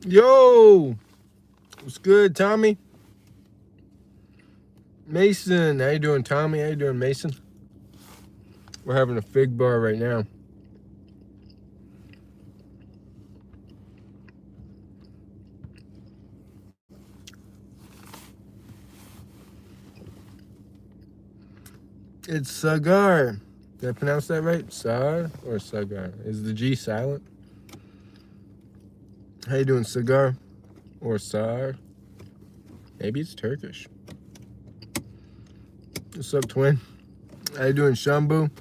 Yo, what's good, Tommy? Mason, how you doing, Tommy? How you doing, Mason? We're having a fig bar right now. It's Sagar. Did I pronounce that right? Sar or Sagar? Is the G silent? How you doing, Sagar? Or Sar? Maybe it's Turkish. What's up, twin? How you doing, Shambu?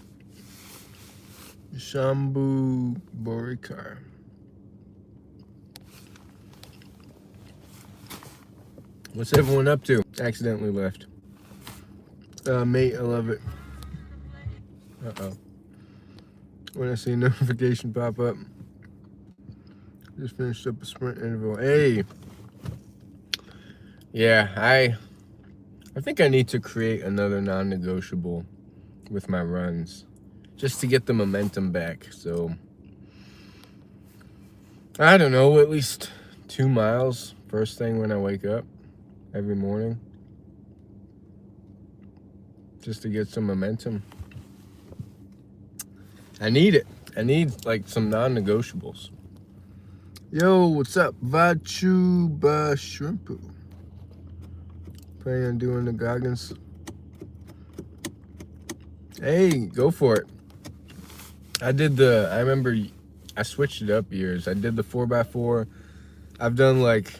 Shambu Borikar. What's everyone up to? Accidentally left. Mate, I love it. Uh-oh. When I see a notification pop up. Just finished up a sprint interval. Hey. Yeah, I think I need to create another non-negotiable with my runs just to get the momentum back. So I don't know, at least 2 miles first thing when I wake up every morning, just to get some momentum. I need it. I need like some non-negotiables. Yo, what's up? Vachuba Shrimpu. Planning on doing the Goggins. Hey, go for it. I remember I switched it up years. I did the 4x4. I've done like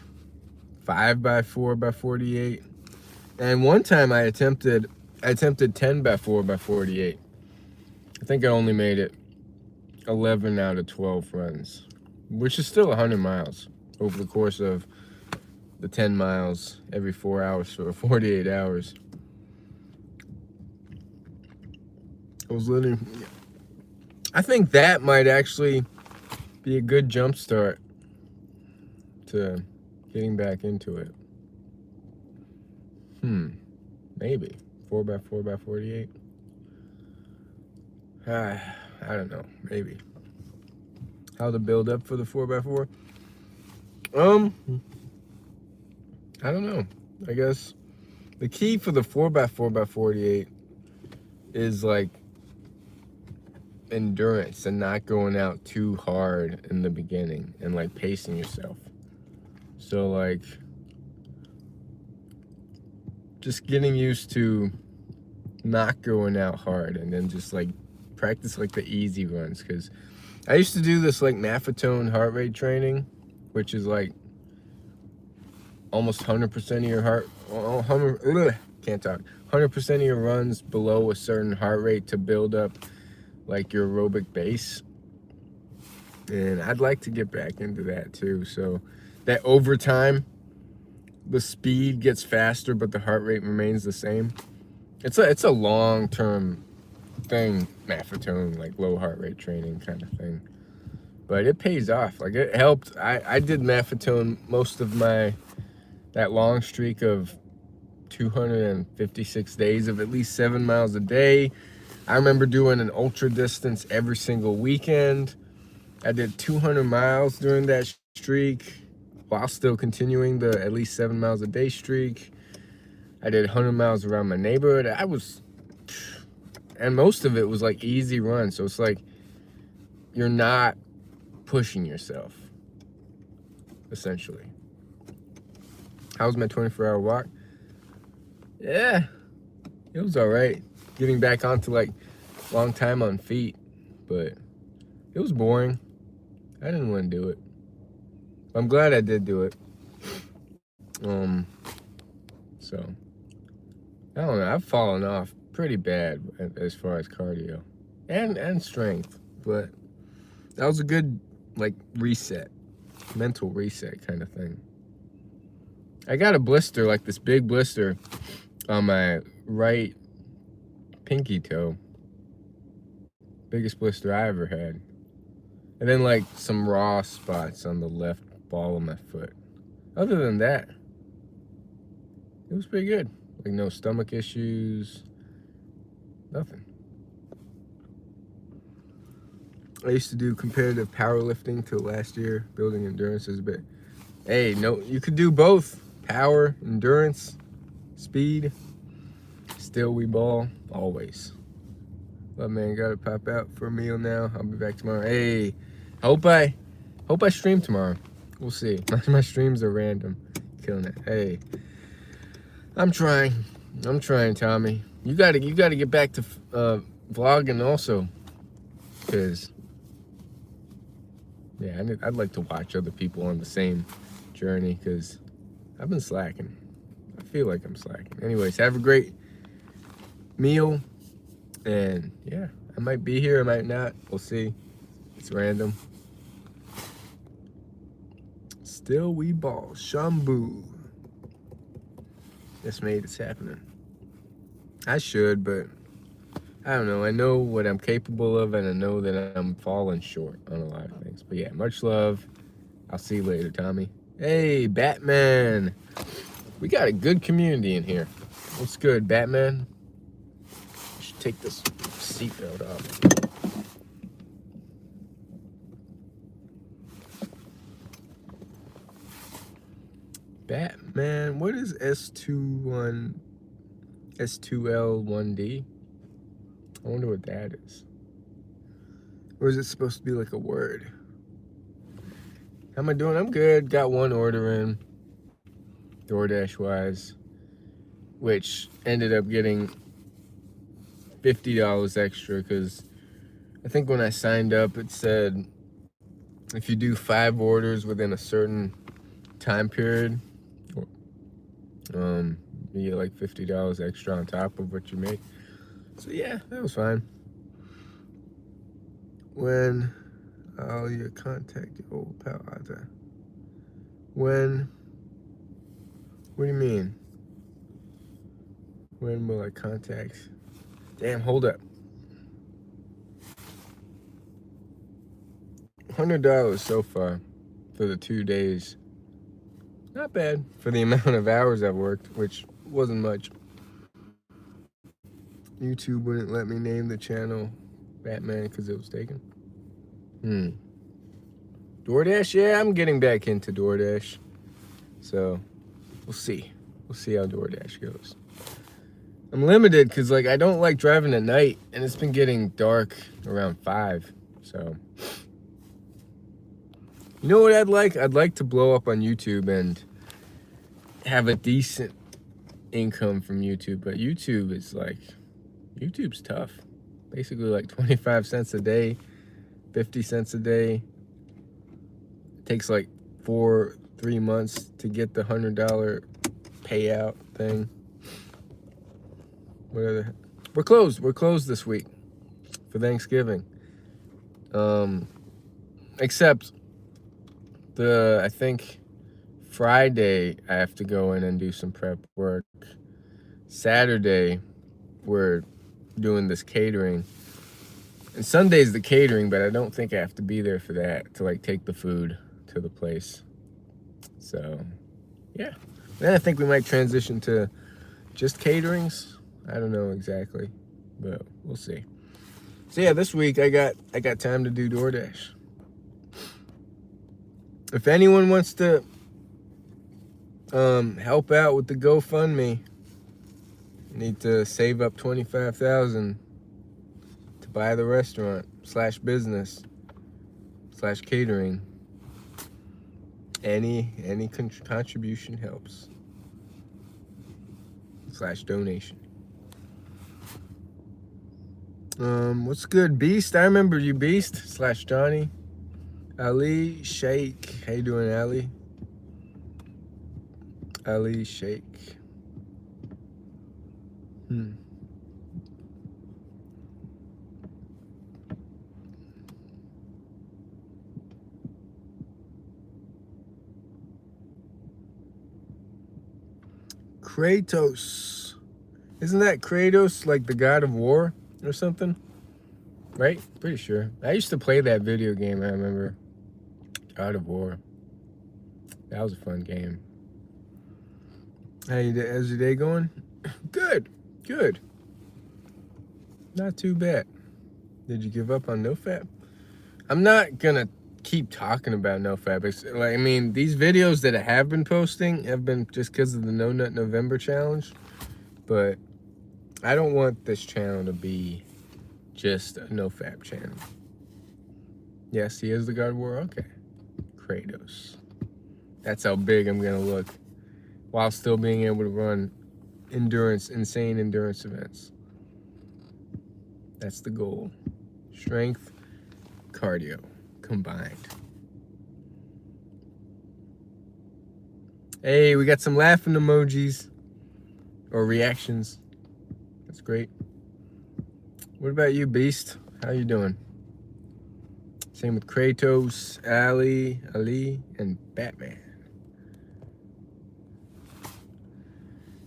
5x4x48. And one time I attempted 10x4x48. I think I only made it 11 out of 12 runs, which is still 100 miles over the course of the 10 miles every 4 hours for 48 hours. I think that might actually be a good jump start to getting back into it. Maybe 4x4x48. I don't know. Maybe how to build up for the 4x4. I don't know. I guess the key for the 4x4x48 is like endurance and not going out too hard in the beginning and like pacing yourself. So like just getting used to not going out hard and then just like practice like the easy runs, because I used to do this like Maffetone heart rate training, which is like almost 100% of your can't talk 100% of your runs below a certain heart rate to build up like your aerobic base. And I'd like to get back into that too, so that over time the speed gets faster but the heart rate remains the same. It's a long-term thing, Maffetone, like low heart rate training kind of thing, but it pays off. Like it helped. I did Maffetone most of that long streak of 256 days of at least 7 miles a day. I remember doing an ultra distance every single weekend. I did 200 miles during that streak while still continuing the at least 7 miles a day streak. I did 100 miles around my neighborhood. And most of it was like easy runs. So it's like you're not pushing yourself, essentially. How was my 24-hour walk? Yeah, it was all right. Getting back onto like long time on feet, but it was boring. I didn't want to do it. I'm glad I did do it. So I don't know. I've fallen off pretty bad as far as cardio and strength, but that was a good like reset, mental reset kind of thing. I got a blister, like this big blister on my right pinky toe. Biggest blister I ever had. And then like some raw spots on the left ball of my foot. Other than that, it was pretty good. Like no stomach issues, nothing. I used to do competitive powerlifting till last year, building endurance is a bit. Hey, no, you could do both. Power, endurance, speed. Still we ball, always. But man, gotta pop out for a meal now. I'll be back tomorrow. Hey, hope I stream tomorrow. We'll see. My streams are random. Killing it. Hey, I'm trying, Tommy. You gotta get back to vlogging also, cause yeah, I'd like to watch other people on the same journey, cause I've been slacking. I feel like I'm slacking. Anyways, have a great meal, and yeah, I might be here, I might not. We'll see. It's random. Still we ball. Shambu. This made it's happening. I should, but I don't know. I know what I'm capable of, and I know that I'm falling short on a lot of things. But yeah, much love. I'll see you later, Tommy. Hey, Batman. We got a good community in here. What's good, Batman? I should take this seatbelt off. Batman, what is S2L1D? I wonder what that is. Or is it supposed to be like a word? How am I doing? I'm good. Got one order in, DoorDash wise, which ended up getting $50 extra, because I think when I signed up it said if you do 5 orders within a certain time period, you get like $50 extra on top of what you make. So yeah, that was fine. When all your contact your old pal out there. When? What do you mean? When will I contact? Damn, hold up. $100 so far for the 2 days. Not bad for the amount of hours I've worked, which wasn't much. YouTube wouldn't let me name the channel Batman because it was taken. DoorDash? Yeah, I'm getting back into DoorDash. So, we'll see. We'll see how DoorDash goes. I'm limited because, like, I don't like driving at night, and it's been getting dark around 5. So, you know what I'd like? I'd like to blow up on YouTube and have a decent income from YouTube. But YouTube's tough. Basically like 25 cents a day, 50 cents a day. It takes like 3 months to get the $100 payout thing. We're closed this week for Thanksgiving. Except I think Friday I have to go in and do some prep work. Saturday we're doing this catering, and Sunday's the catering, but I don't think I have to be there for that, to like take the food to the place. So yeah, then I think we might transition to just caterings. I don't know exactly, but we'll see. So yeah, this week I got time to do DoorDash. If anyone wants to help out with the GoFundMe, I need to save up $25,000 to buy the restaurant /business/catering. Any contribution helps. /donation. What's good, Beast? I remember you, Beast /Johnny. Ali Sheikh. How you doing, Ali? Ali Sheikh. Kratos. Isn't that Kratos like the god of war or something? Right? Pretty sure. I used to play that video game, I remember. God of War. That was a fun game. How's your day going? Good. Not too bad. Did you give up on NoFap? I'm not gonna keep talking about NoFap. Like, I mean, these videos that I have been posting have been just because of the No Nut November challenge. But I don't want this channel to be just a NoFap channel. Yes, he is the God of War. Okay. Kratos. That's how big I'm going to look while still being able to run insane endurance events. That's the goal. Strength, cardio combined. Hey, we got some laughing emojis or reactions. That's great. What about you, Beast? How you doing? Same with Kratos, Ali, and Batman.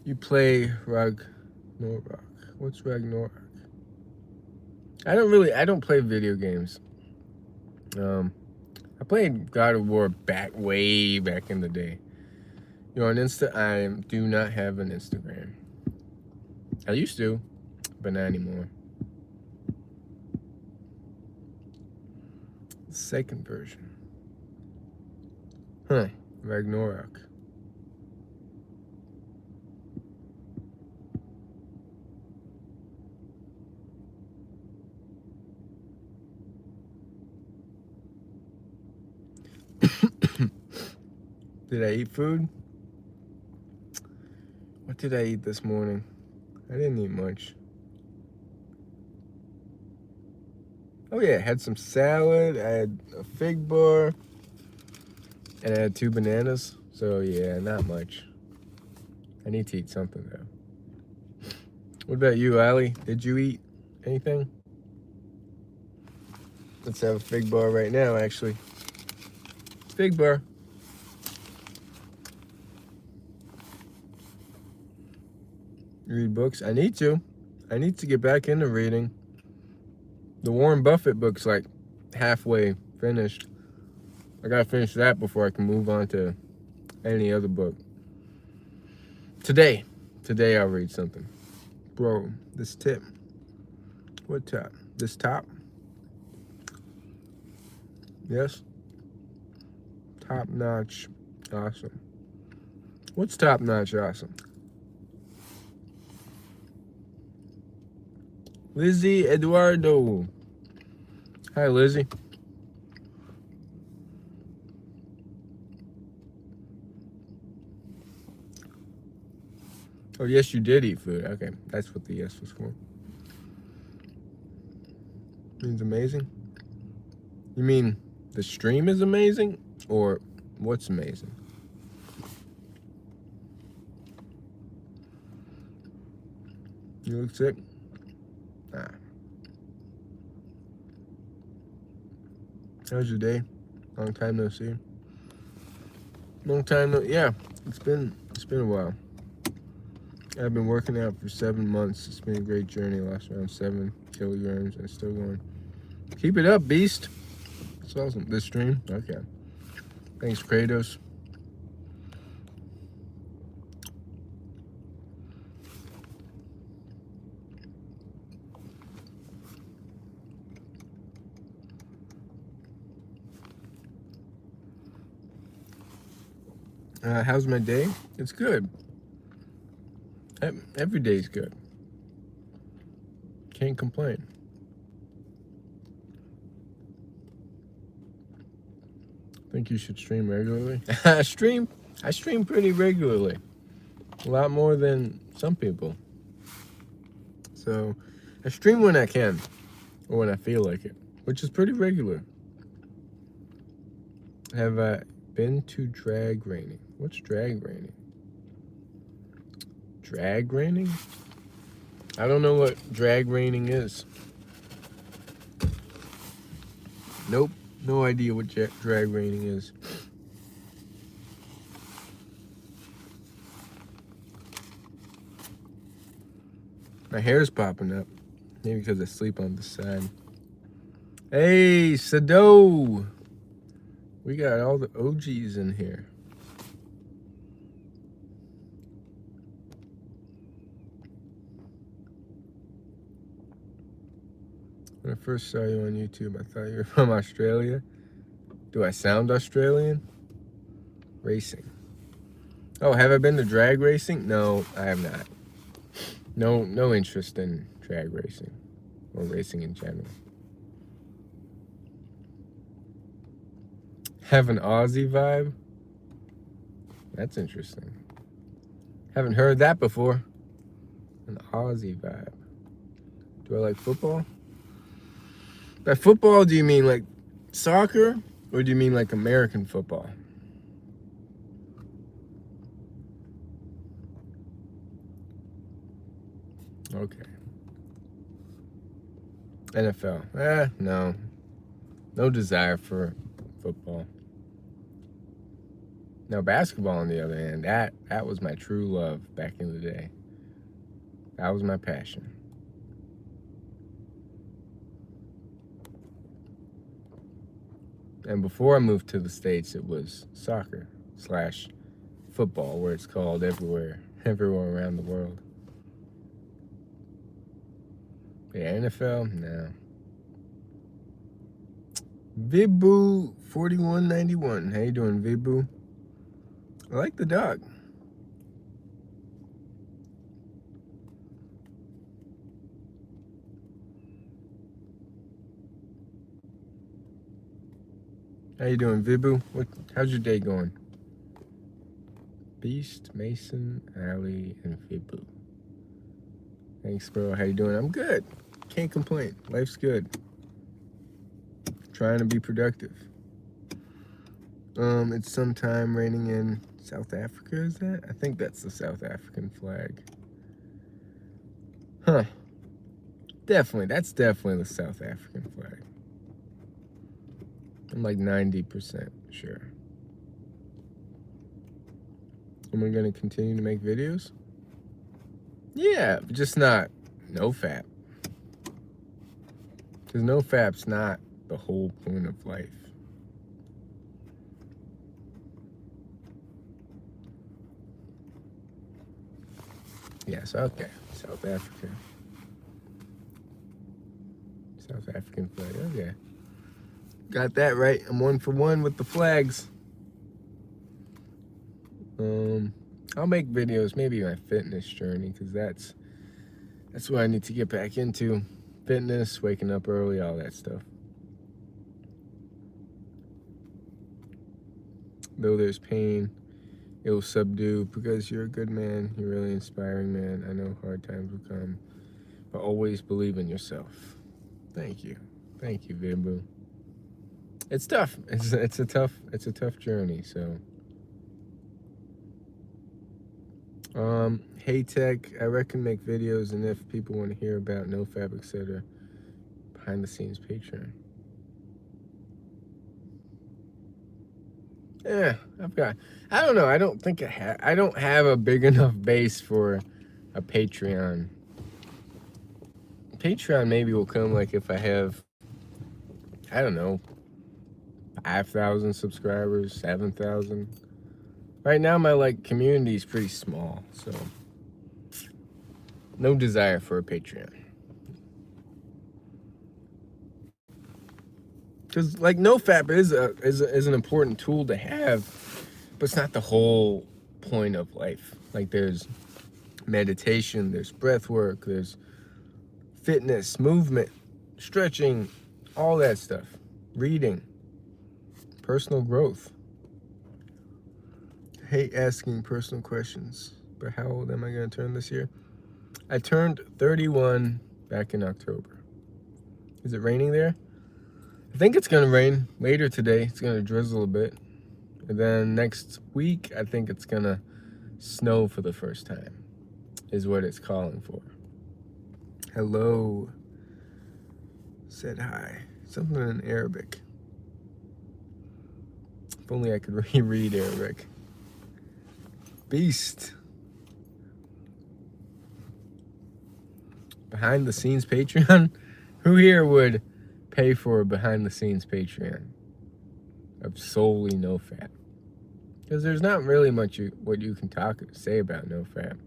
You play Ragnarok. What's Ragnarok? I don't play video games. I played God of War way back in the day. You're on Insta? I do not have an Instagram. I used to, but not anymore. Second version. Huh, Ragnarok. Did I eat food? What did I eat this morning? I didn't eat much. Oh yeah, I had some salad, I had a fig bar, and I had 2 bananas. So yeah, not much. I need to eat something though. What about you, Ali? Did you eat anything? Let's have a fig bar right now, actually. Fig bar. You read books? I need to. I need to get back into reading. The Warren Buffett book's like halfway finished. I gotta finish that before I can move on to any other book. Today I'll read something. Bro, this tip. What top? This top? Yes? Top notch. Awesome. What's top notch awesome? Lizzie Eduardo. Hi, Lizzie. Oh, yes, you did eat food. Okay, that's what the yes was for. Means amazing? You mean the stream is amazing? Or what's amazing? You look sick? Nah. How's your day? Long time no see. Long time no, yeah. It's been a while. I've been working out for 7 months. It's been a great journey. Lost around 7 kilograms and still going. Keep it up, Beast. It's awesome. This stream? Okay. Thanks, Kratos. How's my day? It's good. Every day's good. Can't complain. Think you should stream regularly? I stream pretty regularly. A lot more than some people. So I stream when I can, or when I feel like it, which is pretty regular. Have I been to drag raining? What's drag raining? Drag raining? I don't know what drag raining is. Nope, no idea what drag raining is. My hair's popping up. Maybe because I sleep on the side. Hey, Sado! We got all the OGs in here. When I first saw you on YouTube, I thought you were from Australia. Do I sound Australian? Racing. Oh, have I been to drag racing? No, I have not. No interest in drag racing or racing in general. Have an Aussie vibe? That's interesting. Haven't heard that before. An Aussie vibe. Do I like football? By football, do you mean like soccer or do you mean like American football? Okay. NFL. No. No desire for football. Now basketball on the other hand, that was my true love back in the day. That was my passion. And before I moved to the States, it was soccer / football, where it's called everywhere around the world. Yeah, NFL, no. Vibu 4191. How you doing, Vibu? I like the dog. How you doing, Vibu? How's your day going? Beast, Mason, Ali, and Vibu. Thanks, bro. How you doing? I'm good. Can't complain. Life's good. Trying to be productive. It's sometime raining in South Africa, is that? I think that's the South African flag. Huh. That's definitely the South African flag. I'm like 90% sure. Am I gonna continue to make videos? Yeah, just not NoFap. Because NoFap's not the whole point of life. Yes, okay. South Africa. South African flag, okay. Got that right. I'm 1 for 1 with the flags. I'll make videos, maybe my fitness journey, because that's what I need to get back into. Fitness, waking up early, all that stuff. Though there's pain, it will subdue, because you're a good man. You're a really inspiring man. I know hard times will come, but always believe in yourself. Thank you. Thank you, Vibu. It's tough. It's a tough journey, so. Hey Tech, I reckon make videos, and if people want to hear about NoFap, etc., behind the scenes Patreon. Yeah, I don't know, I don't have a big enough base for a Patreon. Patreon maybe will come like if I have, I don't know, 5,000 subscribers, 7,000. Right now my community is pretty small, so no desire for a Patreon. Because NoFap is an important tool to have, but it's not the whole point of life. There's meditation, there's breath work, there's fitness, movement, stretching, all that stuff. Reading, personal growth. I hate asking personal questions, but how old am I going to turn this year? I turned 31 back in October. Is it raining there? I think it's going to rain later today. It's going to drizzle a bit. And then next week, I think it's going to snow for the first time, is what it's calling for. Hello. Said hi. Something in Arabic. If only I could reread Arabic. Beast. Behind the scenes Patreon? Who here would pay for a behind the scenes Patreon of solely NoFap? Because there's not really much what you can say about NoFap.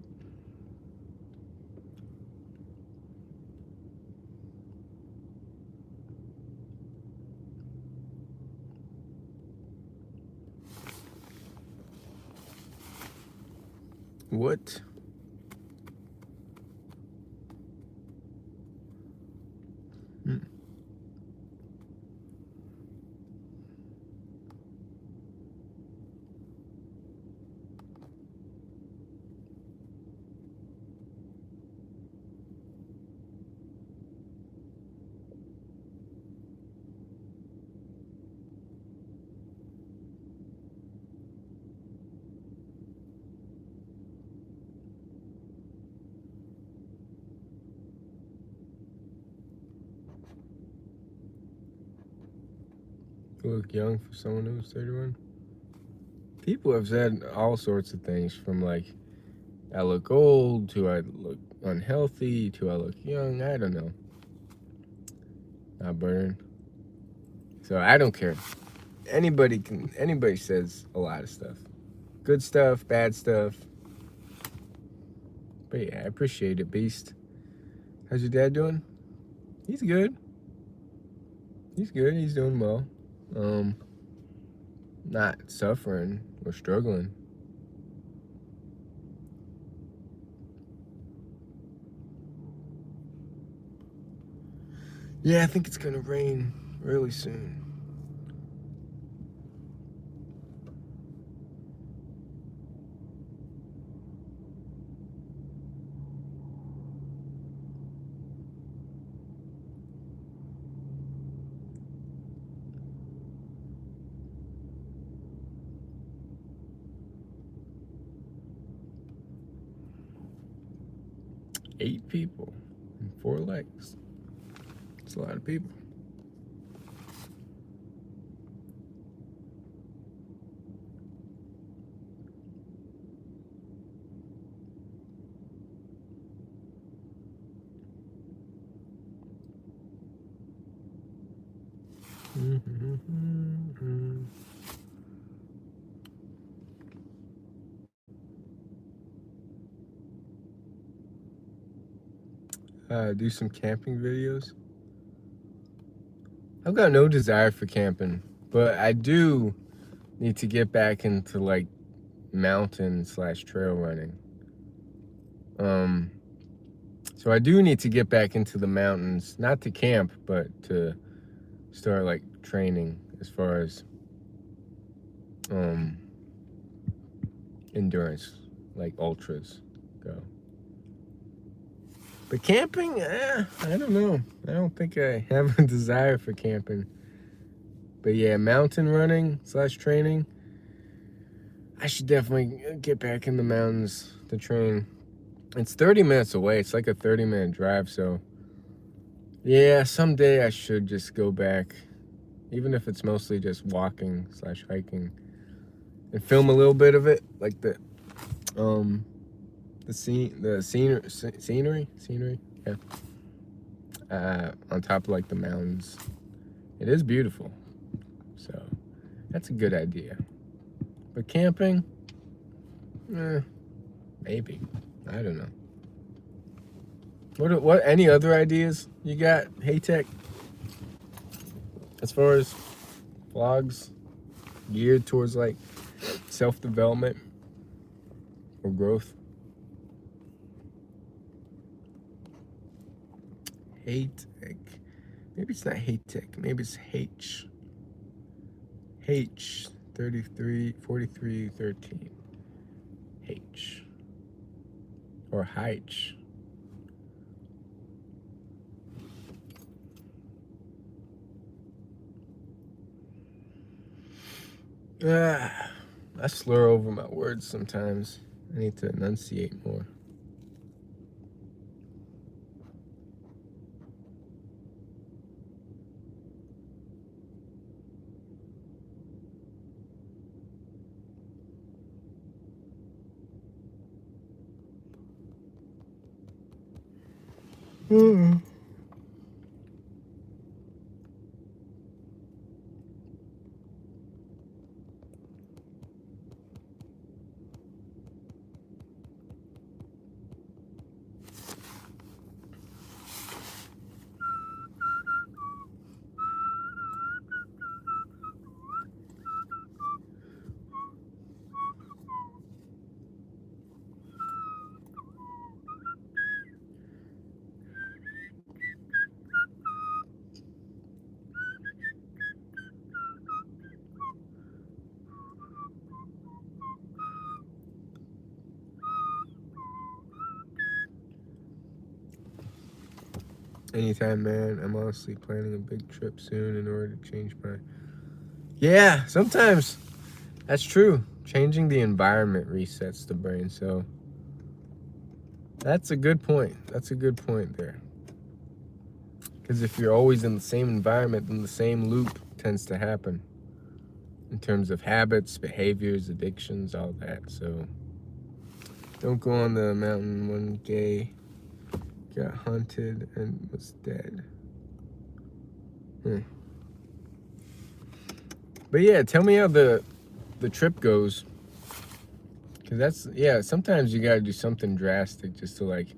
What? Hmm. You look young for someone who's 31. People have said all sorts of things, from like, I look old, to I look unhealthy, to I look young. I don't know. Not burning. So I don't care. Anybody says a lot of stuff. Good stuff, bad stuff. But yeah, I appreciate it, Beast. How's your dad doing? He's good. He's good. He's doing well. Not suffering or struggling. Yeah, I think it's gonna rain really soon. Eight people and 4 legs. It's a lot of people. Do some camping videos. I've got no desire for camping, but I do need to get back into like mountain/trail running. So I do need to get back into the mountains, not to camp, but to start like training as far as endurance, like ultras go. But camping, I don't know. I don't think I have a desire for camping. But yeah, mountain running/training, I should definitely get back in the mountains to train. It's 30 minutes away. It's like a 30-minute drive, so yeah, someday I should just go back, even if it's mostly just walking/hiking, and film a little bit of it, like the scenery, yeah, on top of like the mountains. It is beautiful, so that's a good idea. But camping, maybe. I don't know. What any other ideas you got, Hey Tech, as far as vlogs geared towards like self-development or growth? Hey Tech. Maybe it's not Hey Tech. Maybe it's H 33 43 13. H or H. I slur over my words sometimes. I need to enunciate more. Anytime, man. I'm honestly planning a big trip soon in order to change my... Yeah, sometimes that's true. Changing the environment resets the brain, so that's a good point. That's a good point there. Because if you're always in the same environment, then the same loop tends to happen in terms of habits, behaviors, addictions, all that. So don't go on the mountain. One gay got hunted and was dead. But yeah, tell me how the trip goes. Because that's, yeah, sometimes you gotta do something drastic just to like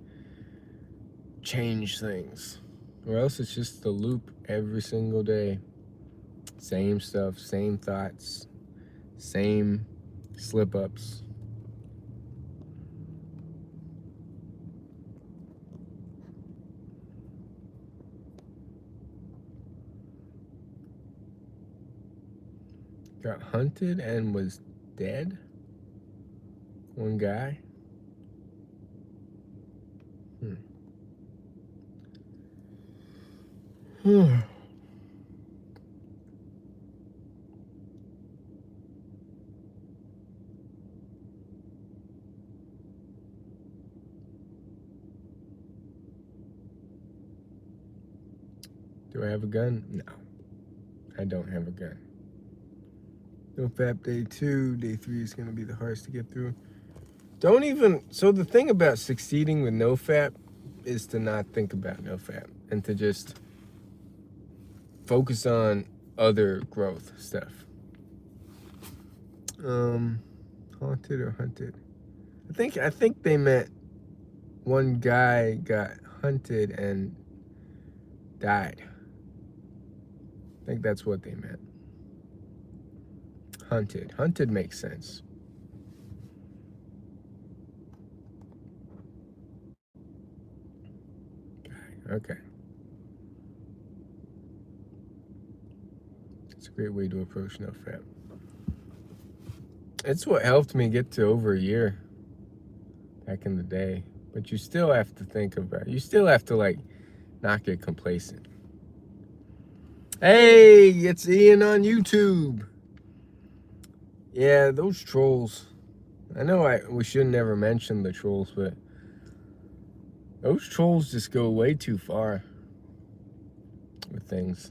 change things. Or else it's just the loop every single day. Same stuff, same thoughts, same slip-ups. Got hunted and was dead? One guy? Do I have a gun? No, I don't have a gun. NoFap day 2, day 3 is gonna be the hardest to get through. Don't even, so the thing about succeeding with NoFap is to not think about NoFap and to just focus on other growth stuff. Haunted or hunted? I think they meant one guy got hunted and died. I think that's what they meant. Hunted. Hunted makes sense. Okay. It's a great way to approach NoFap. It's what helped me get to over a year back in the day. But you still have to think about it. You still have to like not get complacent. Hey, it's Ian on YouTube. Yeah, those trolls. I know we should never mention the trolls, but those trolls just go way too far with things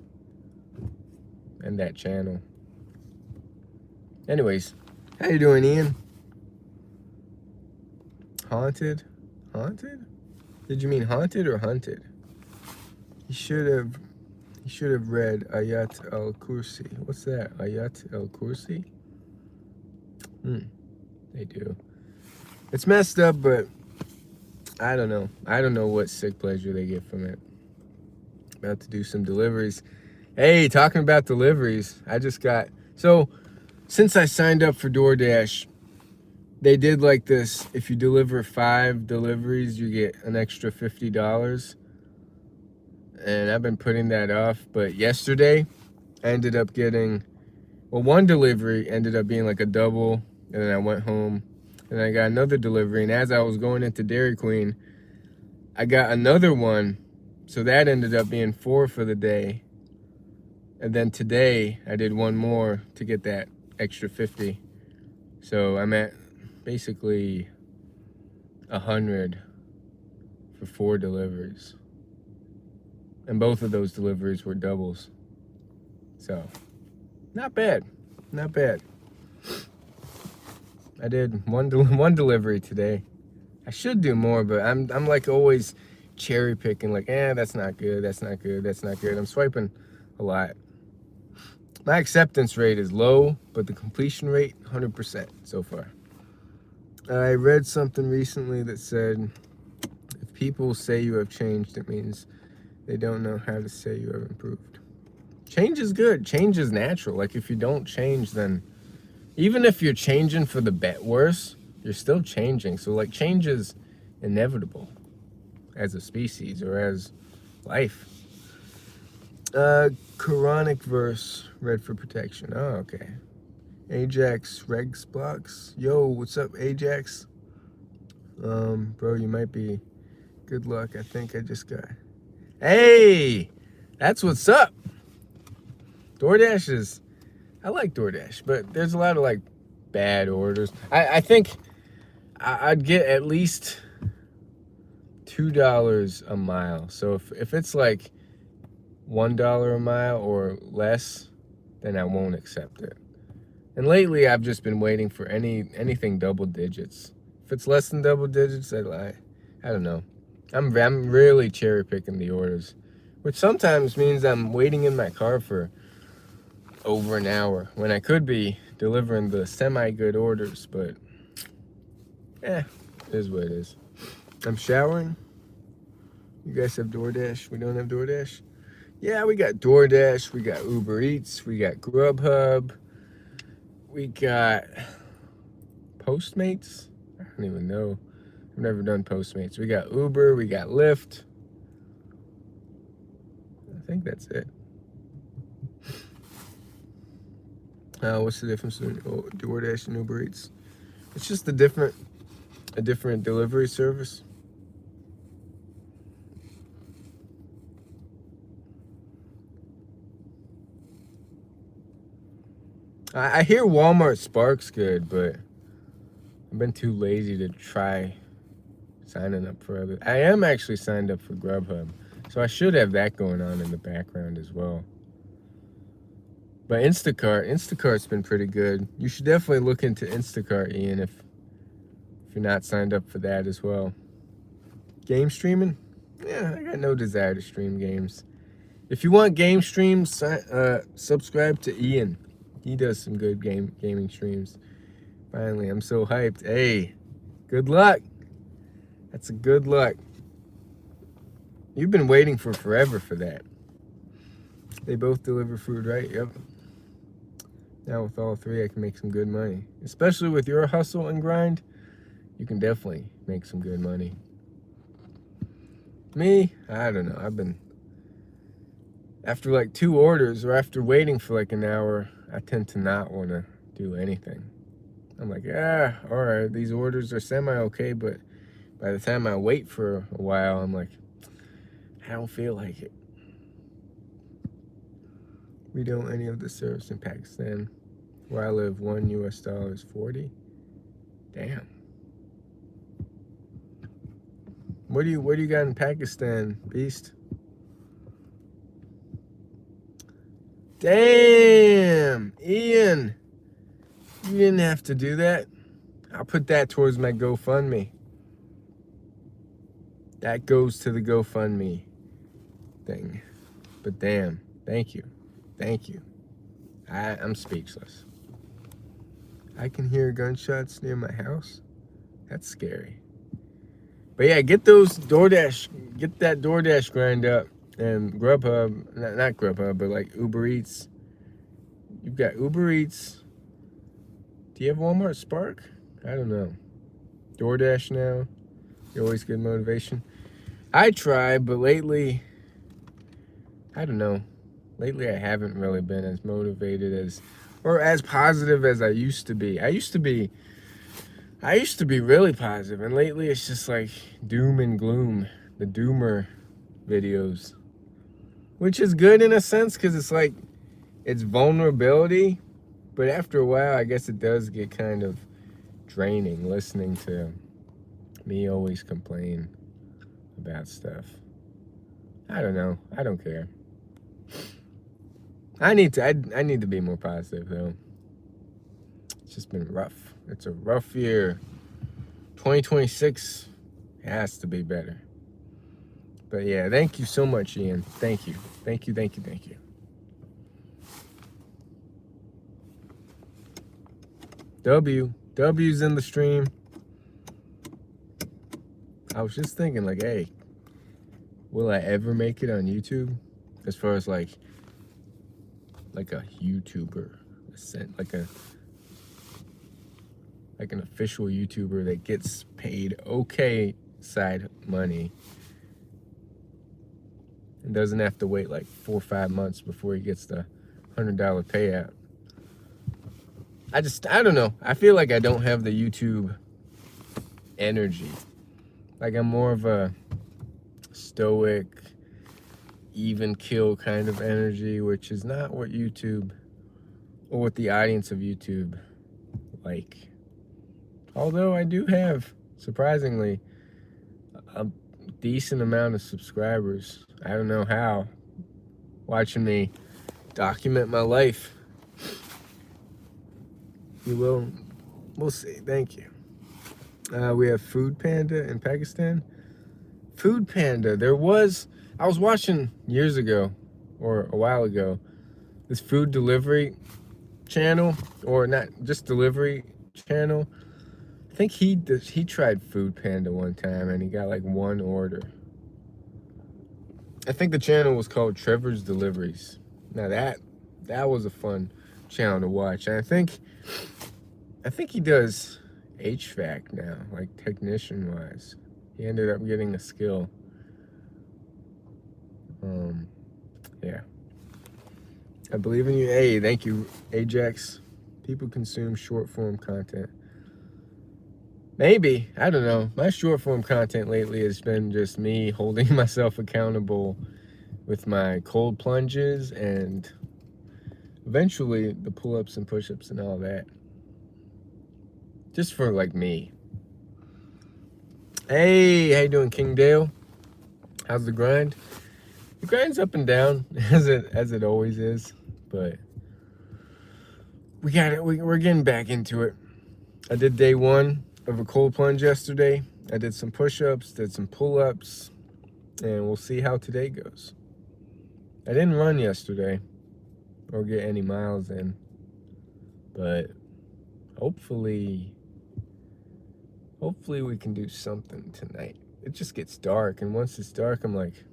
and that channel. Anyways, how you doing, Ian? Haunted? Haunted? Did you mean haunted or hunted? You should have read Ayat al-Kursi. What's that? Ayat al-Kursi? They do. It's messed up, but I don't know. I don't know what sick pleasure they get from it. About to do some deliveries. Hey, talking about deliveries, I just got... So, since I signed up for DoorDash, they did like this. If you deliver 5 deliveries, you get an extra $50. And I've been putting that off. But yesterday, I ended up getting... Well, one delivery ended up being like a double. And then I went home. And I got another delivery. And as I was going into Dairy Queen, I got another one. So that ended up being 4 for the day. And then today, I did one more to get that extra 50. So I'm at basically 100 for 4 deliveries. And both of those deliveries were doubles. So, not bad. Not bad. I did one delivery today. I should do more, but I'm like always cherry picking, like, that's not good, that's not good, that's not good. I'm swiping a lot. My acceptance rate is low, but the completion rate, 100% so far. I read something recently that said, if people say you have changed, it means they don't know how to say you have improved. Change is good. Change is natural. Like, if you don't change, then even if you're changing for the worse, you're still changing. So, like, change is inevitable as a species or as life. Quranic verse read for protection. Oh, okay. Ajax Regs blocks. Yo, what's up, Ajax? Bro, you might be... Good luck. I think I just got Hey, that's what's up. DoorDash is, I like DoorDash, but there's a lot of like bad orders. I think I'd get at least $2 a mile. So if it's like $1 a mile or less, then I won't accept it. And lately, I've just been waiting for anything double digits. If it's less than double digits, I don't know. I'm really cherry picking the orders, which sometimes means I'm waiting in my car for over an hour when I could be delivering the semi-good orders. But it is what it is. I'm showering. You guys have DoorDash? We don't have DoorDash? Yeah, we got DoorDash. We got Uber Eats. We got Grubhub. We got Postmates. I don't even know. I've never done Postmates. We got Uber. We got Lyft. I think that's it. What's the difference between DoorDash and Uber Eats? It's just a different delivery service. I hear Walmart Spark's good, but I've been too lazy to try signing up for other. I am actually signed up for Grubhub, so I should have that going on in the background as well. But Instacart's been pretty good. You should definitely look into Instacart, Ian, if you're not signed up for that as well. Game streaming? Yeah, I got no desire to stream games. If you want game streams, subscribe to Ian. He does some good gaming streams. Finally, I'm so hyped. Hey, good luck. That's a good luck. You've been waiting for forever for that. They both deliver food, right? Yep. Now with all three, I can make some good money. Especially with your hustle and grind, you can definitely make some good money. Me, I don't know. I've been, after like 2 orders or after waiting for like an hour, I tend to not want to do anything. I'm like, all right, these orders are semi-okay, but by the time I wait for a while, I'm like, I don't feel like it. We don't any of the service in Pakistan. Where I live, $1 is 40. Damn. What do you got in Pakistan, Beast? Damn, Ian. You didn't have to do that. I'll put that towards my GoFundMe. That goes to the GoFundMe thing. But damn, thank you. Thank you. I'm speechless. I can hear gunshots near my house. That's scary. But yeah, get that DoorDash grind up. And Grubhub, not Grubhub, but like Uber Eats. You've got Uber Eats. Do you have Walmart Spark? I don't know. DoorDash now. You always get motivation. I try, but lately, I don't know. Lately, I haven't really been as motivated or as positive as I used to be. I used to be really positive, and lately it's just like doom and gloom. The doomer videos. Which is good in a sense, because it's like, it's vulnerability. But after a while, I guess it does get kind of draining listening to me always complain about stuff. I don't know. I don't care. I need to be more positive, though. It's just been rough. It's a rough year. 2026 has to be better. But yeah, thank you so much, Ian. Thank you. Thank you. W's in the stream. I was just thinking, like, hey, will I ever make it on YouTube? As far as like a YouTuber, like an official YouTuber that gets paid okay side money and doesn't have to wait like 4 or 5 months before he gets the $100 payout. I don't know. I feel like I don't have the YouTube energy. Like, I'm more of a stoic, even kill kind of energy, which is not what YouTube or what the audience of YouTube like. Although I do have, surprisingly, a decent amount of subscribers. I don't know how. Watching me document my life. We'll see. Thank you. We have Food Panda in Pakistan. Food Panda. I was watching years ago, or a while ago, this food delivery channel, or not just delivery channel. I think he tried Food Panda one time and he got like one order. I think the channel was called Trevor's Deliveries. Now that was a fun channel to watch. And I think he does HVAC now, like technician wise. He ended up getting a skill. Yeah. I believe in you. Hey, thank you, Ajax. People consume short form content. Maybe, I don't know. My short form content lately has been just me holding myself accountable with my cold plunges and eventually the pull-ups and push-ups and all that. Just for like me. Hey, how you doing, King Dale? How's the grind? The grind's up and down as it always is, but we got it. We're getting back into it. I did day 1 of a cold plunge yesterday. I did some push-ups, did some pull-ups, and we'll see how today goes. I didn't run yesterday or get any miles in, but hopefully we can do something tonight. It just gets dark, and once it's dark, I'm like,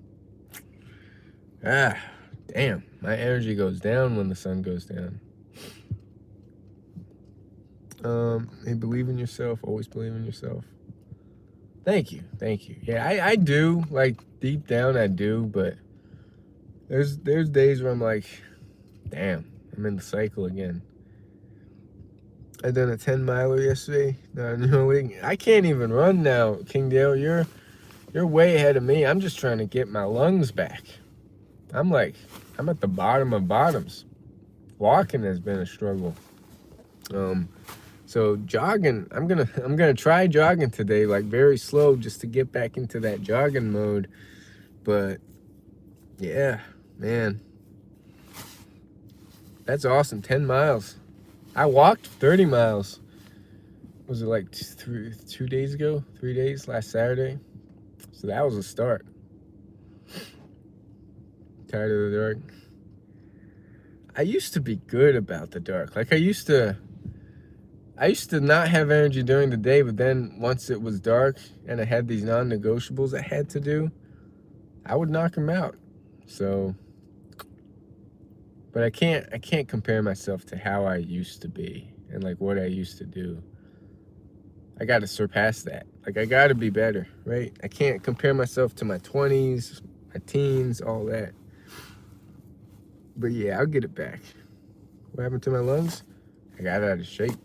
damn, my energy goes down when the sun goes down. Hey, believe in yourself, always believe in yourself. Thank you. Yeah, I do, like, deep down I do, but there's days where I'm like, damn, I'm in the cycle again. I done a 10-miler yesterday. I can't even run now, King Dale. You're way ahead of me. I'm just trying to get my lungs back. I'm at the bottom of bottoms. Walking has been a struggle. So jogging, I'm gonna try jogging today, like very slow, just to get back into that jogging mode. But yeah, man, that's awesome. 10 miles. I walked 30 miles. Was it like 2 days ago? 3 days, last Saturday. So that was a start. Tired of the dark. I used to be good about the dark. Like I used to not have energy during the day, but then once it was dark and I had these non-negotiables I had to do, I would knock them out. So, but I can't compare myself to how I used to be and like what I used to do. I got to surpass that. Like I got to be better, right? I can't compare myself to my 20s, my teens, all that. But yeah, I'll get it back. What happened to my lungs? I got out of shape.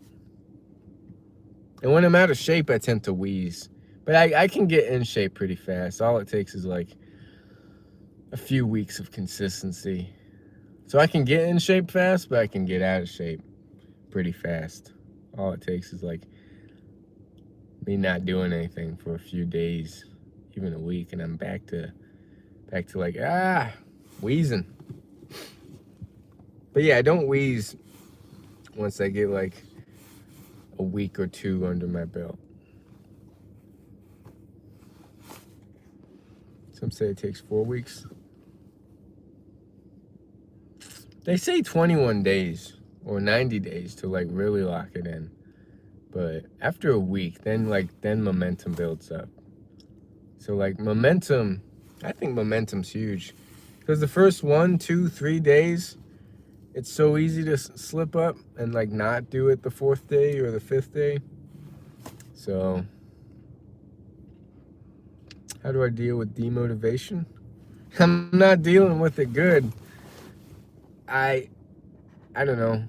And when I'm out of shape, I tend to wheeze. But I can get in shape pretty fast. All it takes is like a few weeks of consistency. So I can get in shape fast, but I can get out of shape pretty fast. All it takes is like me not doing anything for a few days, even a week, and I'm back to like, wheezing. But yeah, I don't wheeze once I get like a week or 2 under my belt. Some say it takes 4 weeks. They say 21 days or 90 days to like really lock it in. But after a week, then momentum builds up. So like momentum, I think momentum's huge. Because the first 1, 2, 3 days, it's so easy to slip up and like not do it the 4th day or the 5th day. So how do I deal with demotivation? I'm not dealing with it good. I don't know.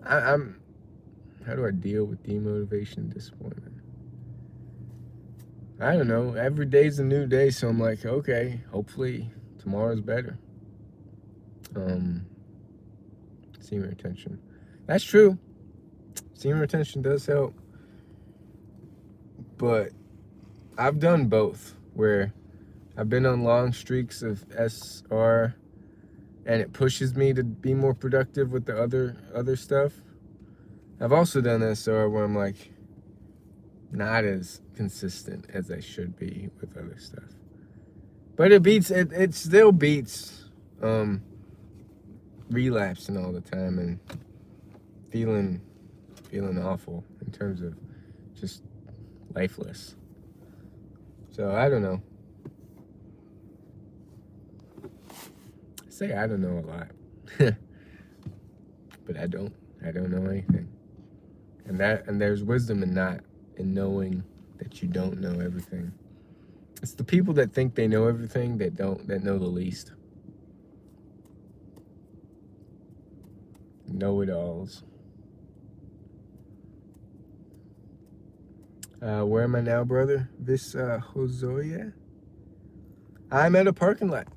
How do I deal with demotivation and disappointment? I don't know. Every day's a new day, so I'm like, okay, hopefully tomorrow's better. Semen retention. That's true. Semen retention does help. But I've done both, where I've been on long streaks of SR and it pushes me to be more productive with the other stuff. I've also done SR where I'm like not as consistent as I should be with other stuff. But it still beats relapsing all the time and feeling awful in terms of just lifeless. So I don't know. I say I don't know a lot. But I don't know anything. And there's wisdom in knowing that you don't know everything. It's the people that think they know everything that know the least. Know-it-alls. Where am I now, brother? This Hozoya? I'm at a parking lot.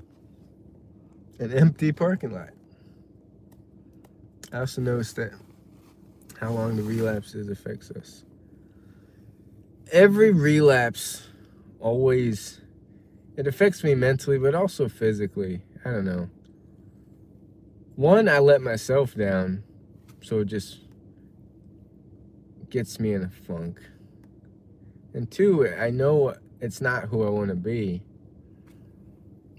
An empty parking lot. I also noticed that how long the relapses affects us. Every relapse always, it affects me mentally, but also physically. I don't know. One, I let myself down, so it just gets me in a funk. And two, I know it's not who I want to be.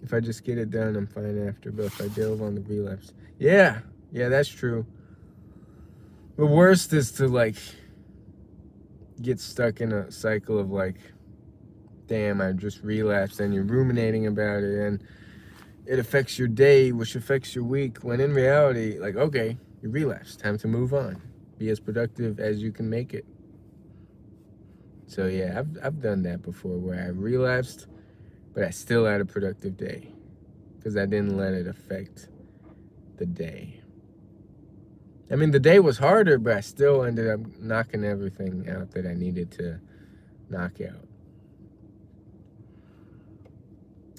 If I just get it done, I'm fine after. But if I delve on the relapse, yeah, that's true. The worst is to like get stuck in a cycle of like, damn, I just relapsed, and you're ruminating about it, and it affects your day, which affects your week, when in reality, like, okay, you relapsed, time to move on. Be as productive as you can make it. So yeah, I've done that before, where I relapsed, but I still had a productive day because I didn't let it affect the day. I mean, the day was harder, but I still ended up knocking everything out that I needed to knock out.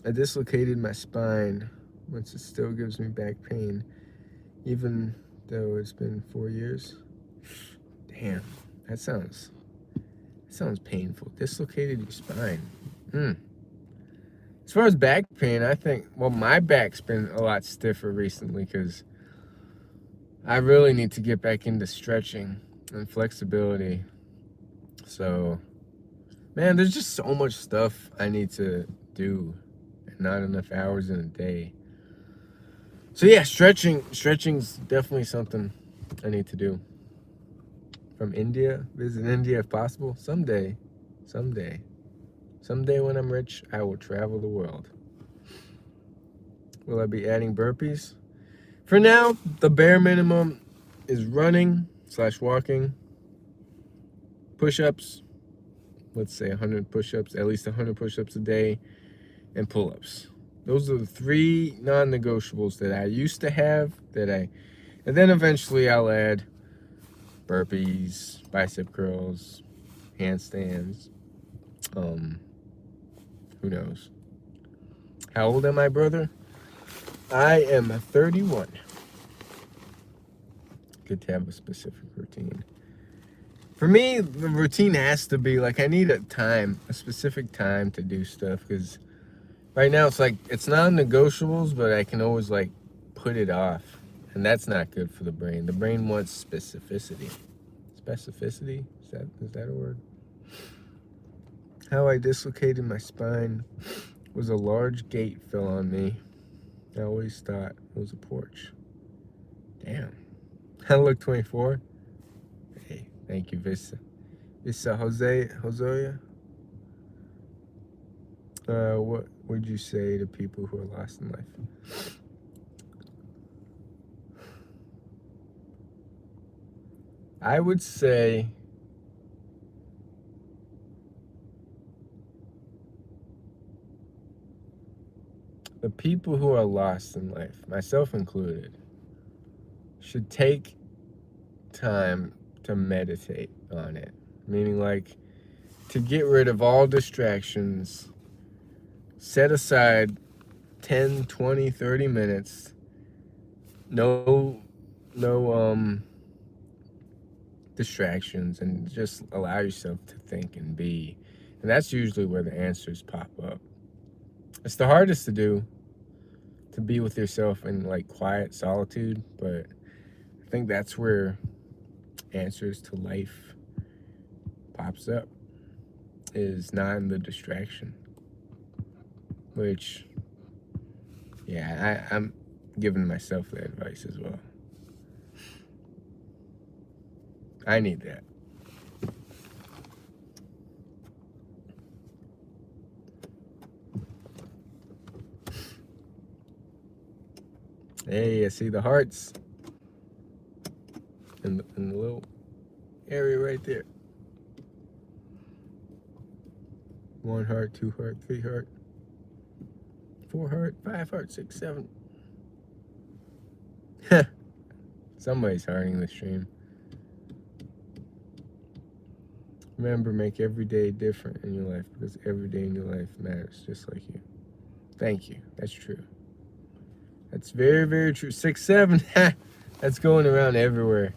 I dislocated my spine, which it still gives me back pain, even though it's been 4 years. Damn, that sounds painful. Dislocated your spine. As far as back pain, I think, well, my back's been a lot stiffer recently because I really need to get back into stretching and flexibility. So, man, there's just so much stuff I need to do and not enough hours in a day. So yeah, stretching's definitely something I need to do. From India, visit India if possible. Someday when I'm rich, I will travel the world. Will I be adding burpees? For now, the bare minimum is running / walking, push-ups, let's say 100 push-ups, at least 100 push-ups a day, and pull-ups. Those are the 3 non-negotiables that I used to have, and then eventually I'll add burpees, bicep curls, handstands, who knows. How old am I, brother? I am 31. Good to have a specific routine. For me, the routine has to be like, I need a specific time to do stuff, because right now it's like, it's non-negotiables, but I can always like put it off, and that's not good for the brain. The brain wants specificity. Specificity? Is that a word? How I dislocated my spine was a large gate fell on me. I always thought it was a porch. Damn. I look 24. Hey, thank you, Vista. Hozoya. What would you say to people who are lost in life? I would say the people who are lost in life, myself included, should take time to meditate on it. Meaning, like, to get rid of all distractions, set aside 10, 20, 30 minutes. No distractions, and just allow yourself to think and be. And that's usually where the answers pop up. It's the hardest to do, to be with yourself in like quiet solitude, but I think that's where answers to life pops up, is not in the distraction. Which, yeah, I'm giving myself that advice as well. I need that. Hey, I see the hearts in the little area right there. 1 heart, 2 heart, 3 heart, 4 heart, 5 heart, 6, 7. Somebody's hearting the stream. Remember, make every day different in your life, because every day in your life matters, just like you. Thank you. That's true. That's very, very true. 6, 7. That's going around everywhere.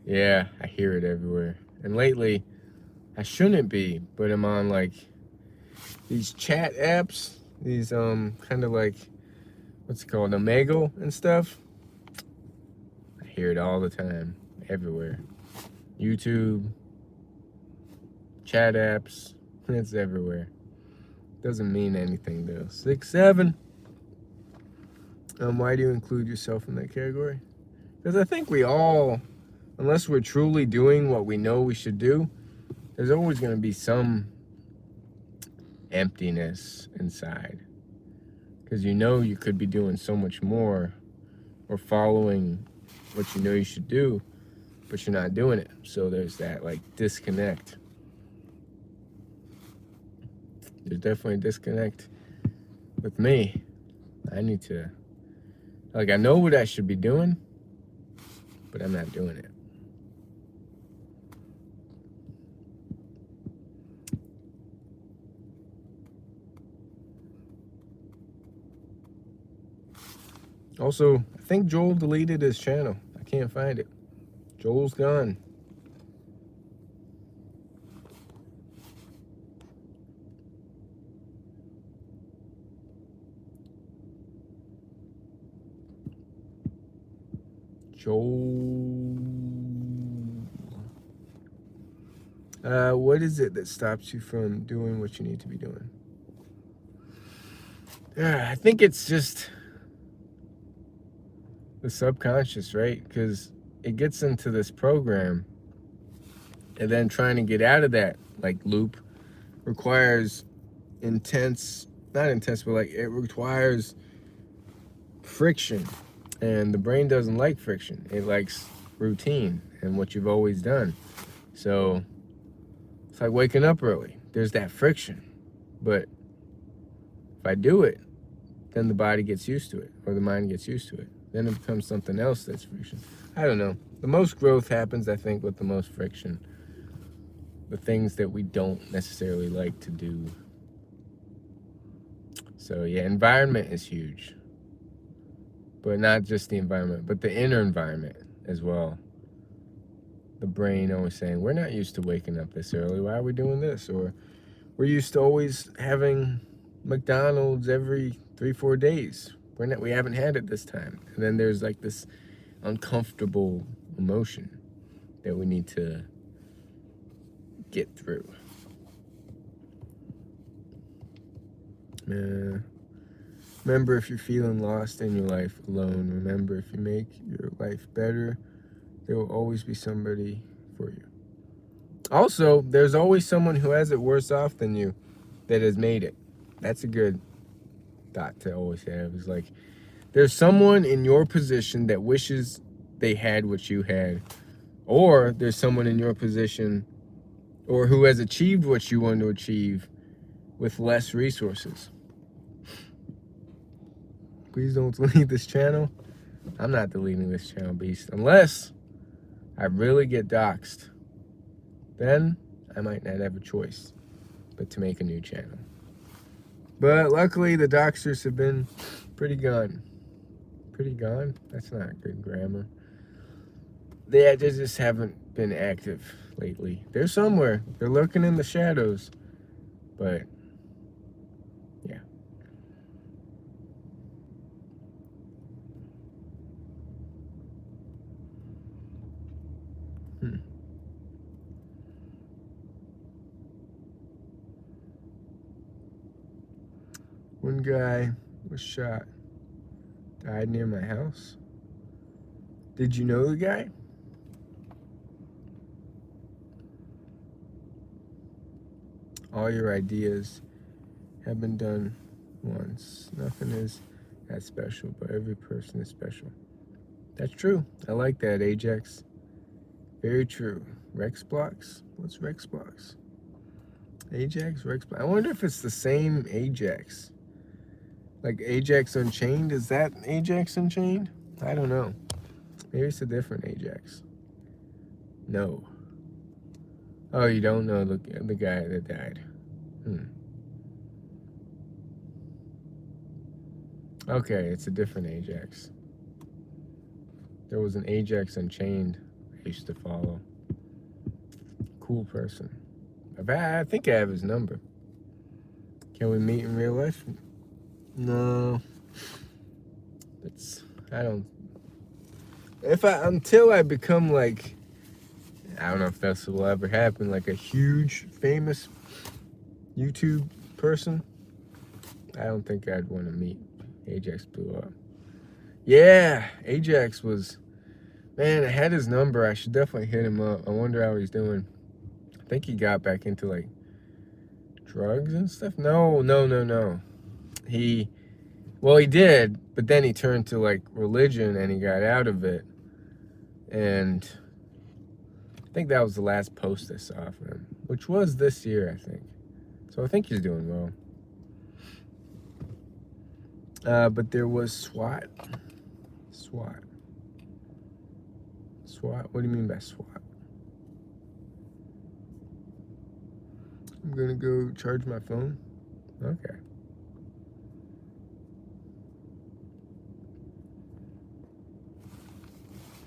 Yeah, I hear it everywhere. And lately, I shouldn't be, but I'm on like these chat apps, these kind of like, what's it called, Omegle and stuff. I hear it all the time, everywhere. YouTube, chat apps, it's everywhere. Doesn't mean anything though. 6, 7. Why do you include yourself in that category? Because I think we all, unless we're truly doing what we know we should do, there's always going to be some emptiness inside. Because you know you could be doing so much more, or following what you know you should do, but you're not doing it. So there's that like disconnect. There's definitely a disconnect with me. I need to, like, I know what I should be doing, but I'm not doing it. Also, I think Joel deleted his channel. I can't find it. Joel's gone. Joel. What is it that stops you from doing what you need to be doing? I think it's just the subconscious, right? Because it gets into this program, and then trying to get out of that like loop requires intense, not intense, but like it requires friction, and the brain doesn't like friction. It likes routine and what you've always done. So it's like waking up early. There's that friction, but if I do it, then the body gets used to it, or the mind gets used to it. Then it becomes something else that's friction. I don't know. The most growth happens, I think, with the most friction. The things that we don't necessarily like to do. So yeah, environment is huge. But not just the environment, but the inner environment as well. The brain always saying, we're not used to waking up this early. Why are we doing this? Or we're used to always having McDonald's every 3-4 days. We haven't had it this time. And then there's like this uncomfortable emotion that we need to get through. Remember, if you're feeling lost in your life alone, remember, if you make your life better, there will always be somebody for you. Also, there's always someone who has it worse off than you that has made it. That's a good thought to always have. Is like, there's someone in your position that wishes they had what you had, or there's someone in your position or who has achieved what you want to achieve with less resources. Please don't delete this channel. I'm not deleting this channel, beast, unless I really get doxxed. Then I might not have a choice but to make a new channel. But luckily, the Doxers have been pretty gone. Pretty gone? That's not good grammar. They just haven't been active lately. They're somewhere. They're lurking in the shadows. But, yeah. One guy was shot. Died near my house. Did you know the guy? All your ideas have been done once. Nothing is that special, but every person is special. That's true. I like that, Ajax. Very true. Rex blocks? What's Rex blocks? Ajax, Rex blocks. I wonder if it's the same Ajax. Like Ajax Unchained? Is that Ajax Unchained? I don't know. Maybe it's a different Ajax. No. Oh, you don't know the guy that died. Okay, it's a different Ajax. There was an Ajax Unchained I used to follow. Cool person. I think I have his number. Can we meet in real life? No. Until I become like, I don't know if this will ever happen, like a huge, famous YouTube person, I don't think I'd want to meet. Ajax blew up. Yeah, Ajax was, man, I had his number. I should definitely hit him up. I wonder how he's doing. I think he got back into like drugs and stuff. No. He did, but then he turned to like religion and he got out of it. And I think that was the last post I saw of him, which was this year, I think. So I think he's doing well. But there was SWAT. SWAT. What do you mean by SWAT? I'm gonna go charge my phone. Okay.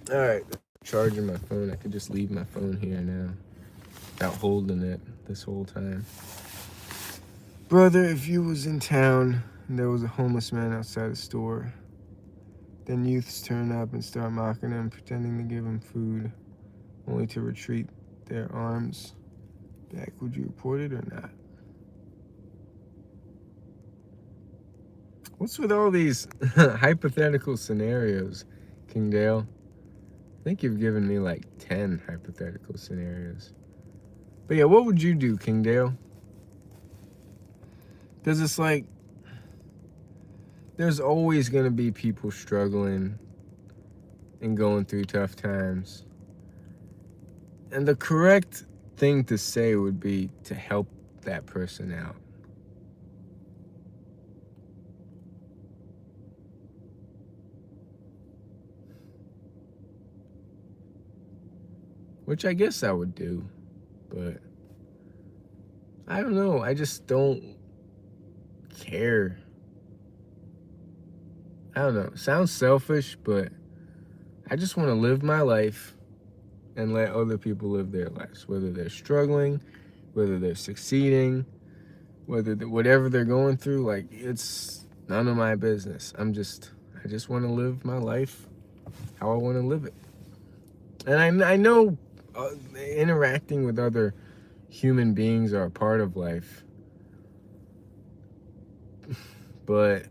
All right, charging my phone. I could just leave my phone here now, without holding it this whole time. Brother, if you was in town and there was a homeless man outside a store, then youths turn up and start mocking him, pretending to give him food, only to retreat their arms back, would you report it or not? What's with all these hypothetical scenarios, King Dale? I think you've given me like 10 hypothetical scenarios. But yeah, what would you do, King Dale? Because it's like, there's always going to be people struggling and going through tough times. And the correct thing to say would be to help that person out. Which I guess I would do, but I don't know. I just don't care. I don't know. Sounds selfish, but I just want to live my life and let other people live their lives, whether they're struggling, whether they're succeeding, whatever they're going through. Like, it's none of my business. I just want to live my life how I want to live it. And I know interacting with other human beings are a part of life, but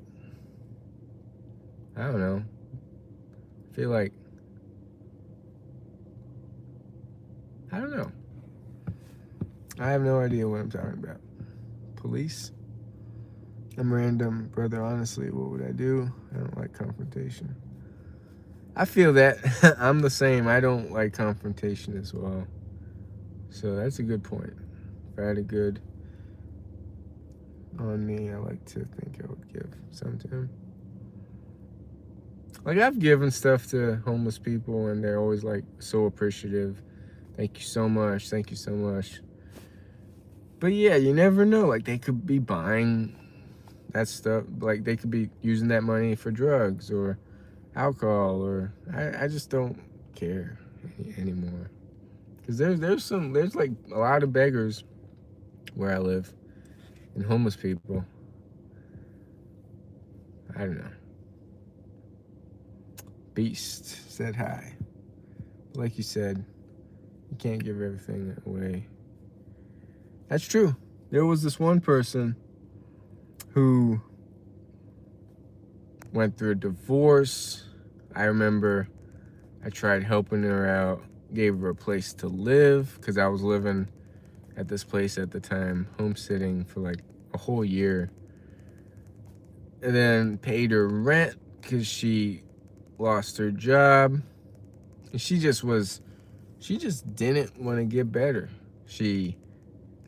I don't know. I feel like, I don't know. I have no idea what I'm talking about. Police? I'm random, brother. Honestly, what would I do? I don't like confrontation. I feel that. I'm the same. I don't like confrontation as well. So that's a good point. If I had a good on me, I like to think I would give some to him. Like, I've given stuff to homeless people and they're always like so appreciative. Thank you so much. Thank you so much. But yeah, you never know. Like, they could be buying that stuff. Like, they could be using that money for drugs or alcohol, or I just don't care anymore. Because there's like a lot of beggars where I live and homeless people. I don't know. Beast said hi. Like you said, you can't give everything away. That's true. There was this one person who went through a divorce. I remember I tried helping her out, gave her a place to live, because I was living at this place at the time, homesteading for like a whole year. And then paid her rent because she lost her job. And she just didn't want to get better.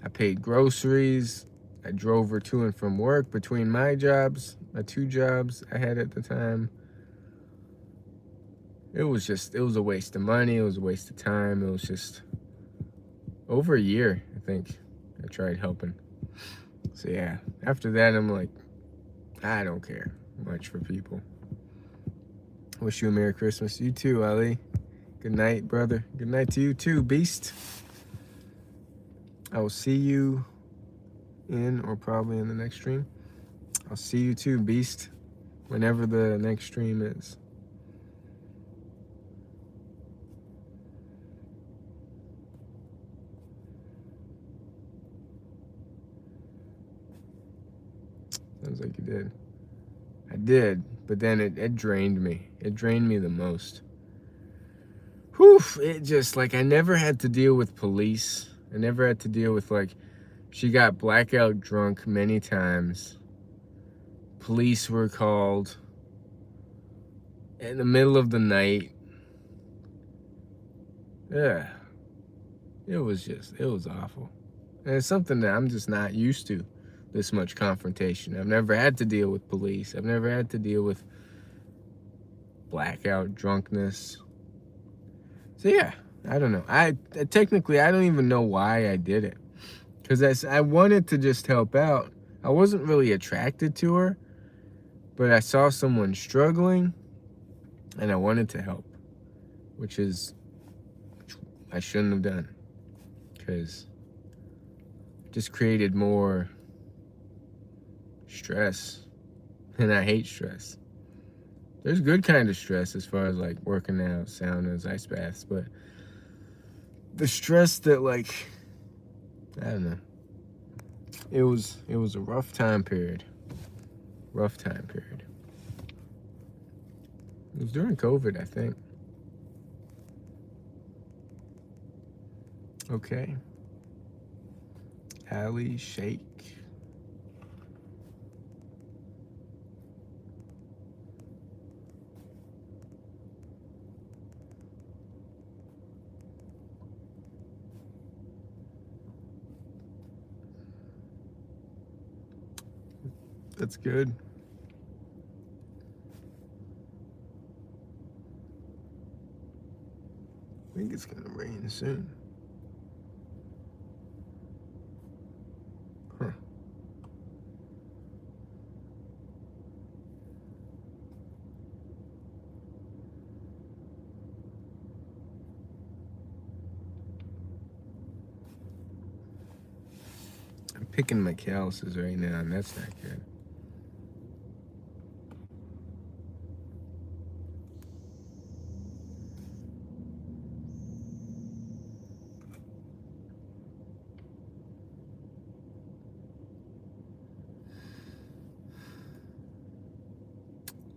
I paid groceries. I drove her to and from work between my jobs, my 2 jobs I had at the time. It was a waste of money. It was a waste of time. It was just over a year, I think, I tried helping. So yeah, after that, I'm like, I don't care much for people. Wish you a Merry Christmas. You too, Ali. Good night, brother. Good night to you too, Beast. I will see you in, or probably in, the next stream. I'll see you too, Beast, whenever the next stream is. Sounds like you did. I did, but then it drained me. It drained me the most. Whew, it just, like, I never had to deal with police. I never had to deal with, like, she got blackout drunk many times. Police were called in the middle of the night. Yeah. It was awful. And it's something that I'm just not used to, this much confrontation. I've never had to deal with police. I've never had to deal with blackout drunkenness. So yeah, I don't know. Technically, I don't even know why I did it. Because I wanted to just help out. I wasn't really attracted to her, but I saw someone struggling, and I wanted to help, which I shouldn't have done, because it just created more stress, and I hate stress. There's good kind of stress as far as like working out, saunas, ice baths, but the stress that, like, I don't know. It was a rough time period. Rough time period. It was during COVID, I think. Okay. Ali Shake. That's good. I think it's gonna rain soon. Huh. I'm picking my calluses right now, and that's not good.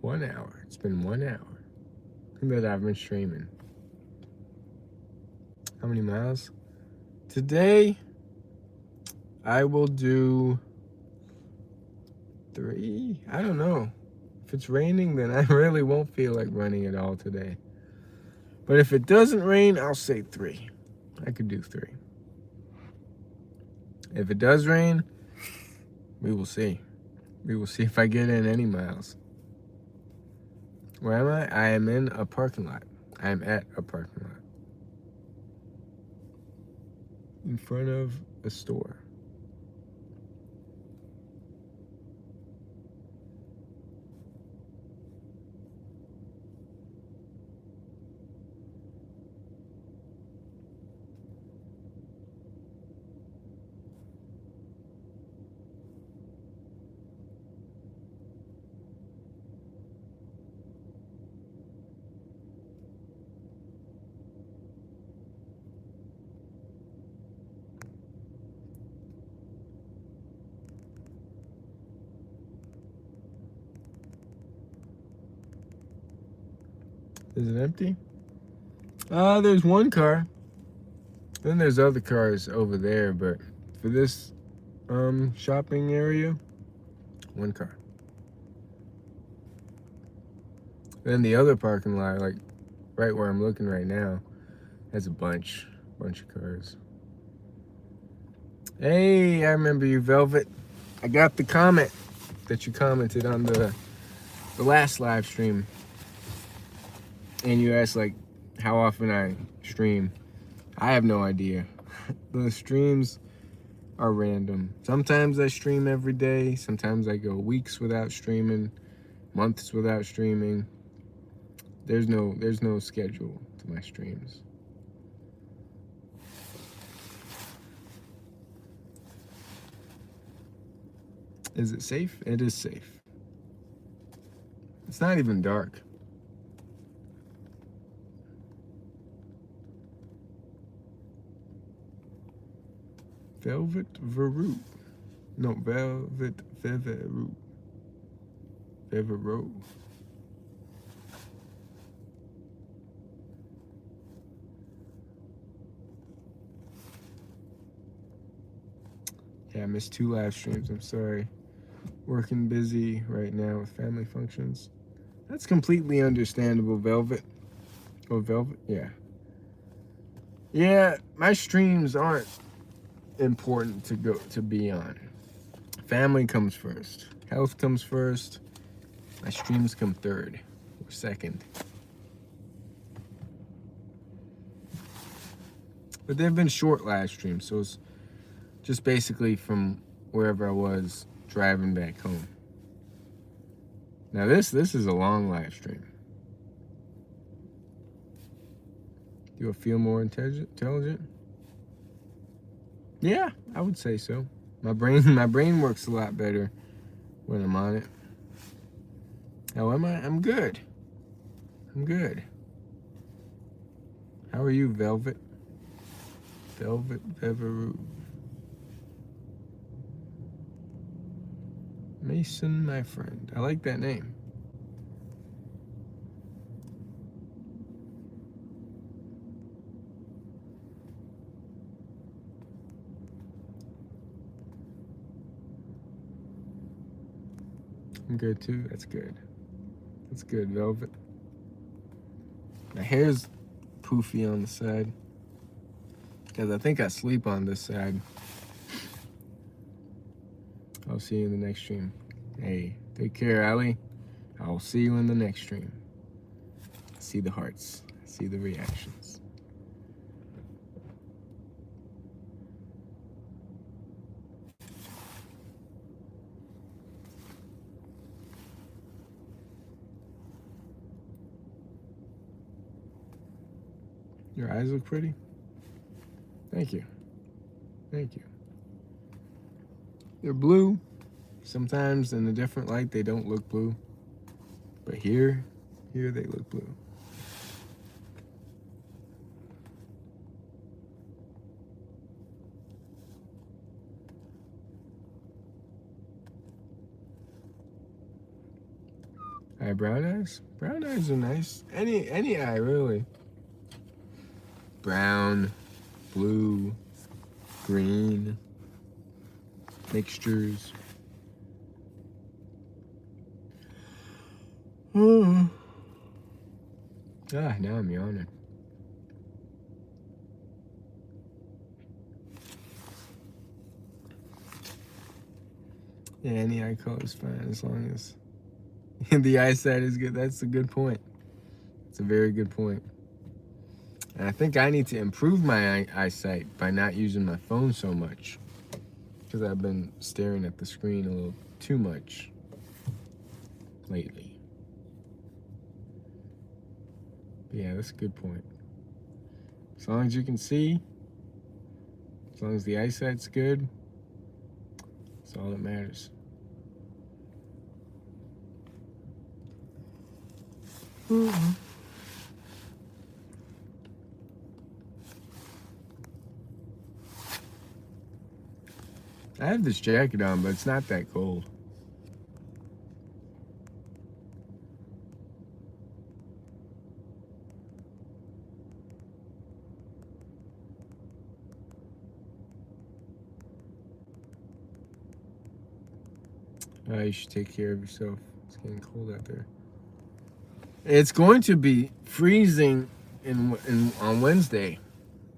$1 hour. It's been 1 hour that I've been streaming. How many miles? Today, I will do 3. I don't know. If it's raining, then I really won't feel like running at all today. But if it doesn't rain, I'll say 3. I could do 3. If it does rain, we will see. We will see if I get in any miles. Where am I? I am in a parking lot. I am at a parking lot. In front of a store. Is it empty? There's one car. Then there's other cars over there, but for this shopping area, one car. Then the other parking lot, like right where I'm looking right now, has a bunch of cars. Hey, I remember you, Velvet. I got the comment that you commented on the last live stream, and you asked like how often I stream. I have no idea. The streams are random. Sometimes I stream every day. Sometimes I go weeks without streaming, months without streaming. There's no schedule to my streams. Is it safe? It is safe. It's not even dark. Velvet Veru. No, Velvet Veveru. Veveru. Yeah, I missed 2 live streams. I'm sorry. Working busy right now with family functions. That's completely understandable, Velvet. Oh, Velvet? Yeah. Yeah, my streams aren't important to be on. Family comes first. Health comes first. My streams come third or second. But they've been short live streams, so it's just basically from wherever I was driving back home. Now this is a long live stream. Do I feel more intelligent? Yeah, I would say so. My brain works a lot better when I'm on it. How am I? I'm good. I'm good. How are you, Velvet? Velvet Beveru. Mason, my friend. I like that name. I'm good too. That's good. That's good, Velvet. My hair's poofy on the side because I think I sleep on this side. I'll see you in the next stream. Hey, take care, Ali. I'll see you in the next stream. I see the hearts. I see the reactions. Your eyes look pretty. Thank you. Thank you. They're blue. Sometimes in a different light they don't look blue. But here they look blue. I have brown eyes? Brown eyes are nice. Any eye really. Brown, blue, green, mixtures. Now I'm yawning. Yeah, any eye color is fine as long as the eyesight is good. That's a good point. It's a very good point. And I think I need to improve my eyesight by not using my phone so much, because I've been staring at the screen a little too much lately. But yeah, that's a good point. As long as you can see, as long as the eyesight's good, that's all that matters. I have this jacket on, but it's not that cold. You should take care of yourself. It's getting cold out there. It's going to be freezing on Wednesday.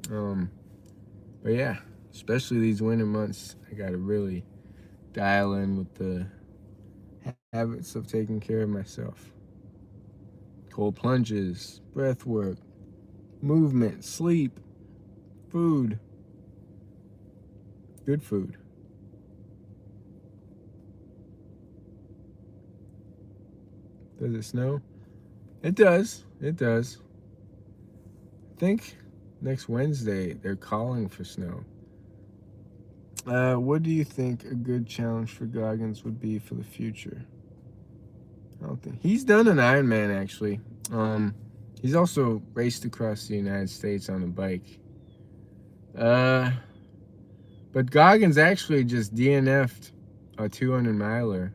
But yeah, especially these winter months, I gotta really dial in with the habits of taking care of myself. Cold plunges, breath work, movement, sleep, food. Good food. Does it snow? It does. It does. I think next Wednesday they're calling for snow. What do you think a good challenge for Goggins would be for the future? I don't think he's done an Ironman actually. He's also raced across the United States on a bike. But Goggins actually just DNF'd a 200 miler.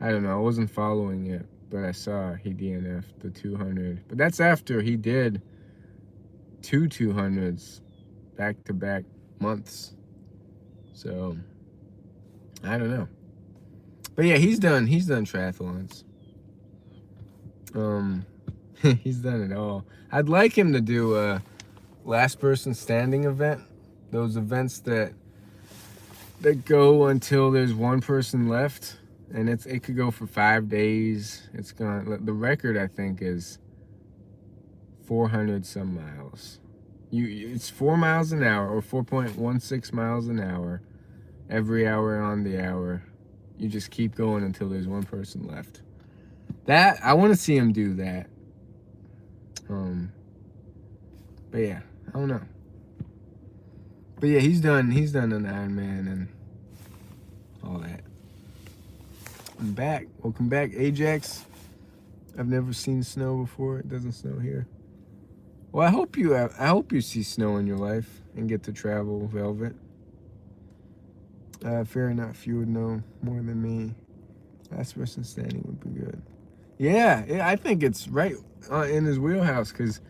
I don't know. I wasn't following it, but I saw he DNF'd the 200. But that's after he did 200s back-to-back months. So I don't know. But yeah, he's done triathlons. He's done it all. I'd like him to do a last person standing event. Those events that go until there's one person left, and it could go for 5 days. The record I think is 400 some miles. It's 4 miles an hour or 4.16 miles an hour. Every hour on the hour, you just keep going until there's one person left. That I want to see him do that. But yeah, I don't know. But yeah, he's done an Ironman and all that. I'm back. Welcome back, Ajax. I've never seen snow before. It doesn't snow here. Well, I hope you see snow in your life and get to travel, Velvet. Fair enough. You would know more than me. Last person standing would be good. Yeah, I think it's right in his wheelhouse because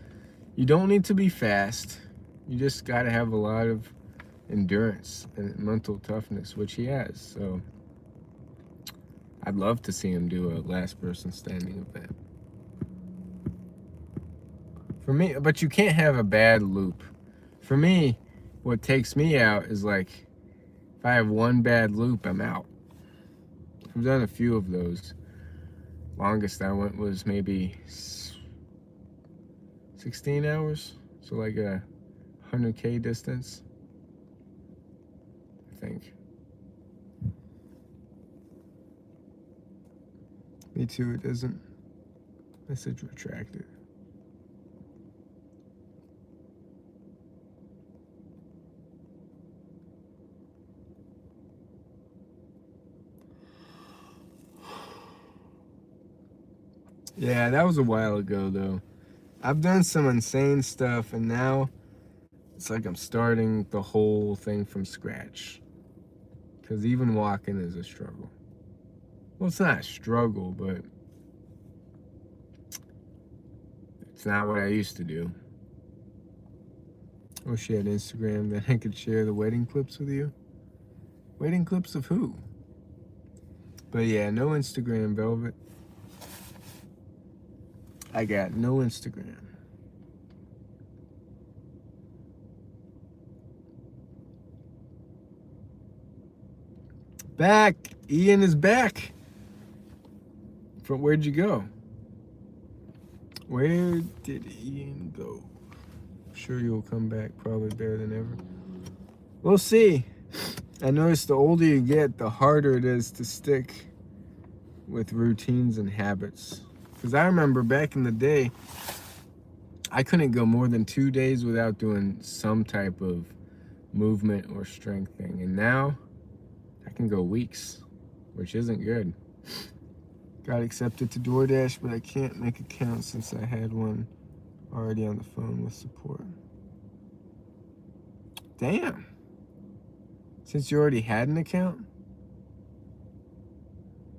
you don't need to be fast. You just got to have a lot of endurance and mental toughness, which he has. So I'd love to see him do a last person standing event. For me, but you can't have a bad loop. For me, what takes me out is like, if I have one bad loop, I'm out. I've done a few of those. Longest I went was maybe 16 hours. So like a 100K distance, I think. Me too, it doesn't. Message retracted. Yeah, that was a while ago though. I've done some insane stuff and now it's like I'm starting the whole thing from scratch. Because even walking is a struggle. Well, it's not a struggle, but it's not what I used to do. I wish you had Instagram that I could share the wedding clips with you. Wedding clips of who? But yeah, no Instagram, Velvet. I got no Instagram. Back. Ian is back. Where'd you go? Where did Ian go? I'm sure you'll come back probably better than ever. We'll see. I noticed the older you get, the harder it is to stick with routines and habits. Because I remember back in the day, I couldn't go more than 2 days without doing some type of movement or strength thing. And now, I can go weeks, which isn't good. Got accepted to DoorDash, but I can't make a count since I had one already on the phone with support. Damn. Since you already had an account?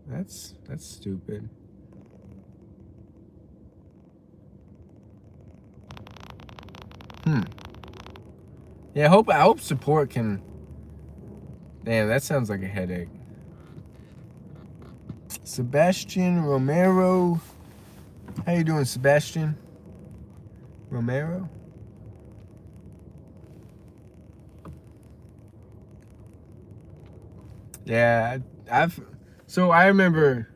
That's stupid. Yeah, I hope support can. Damn, that sounds like a headache. Sebastian Romero. How you doing, Sebastian Romero? Yeah, I remember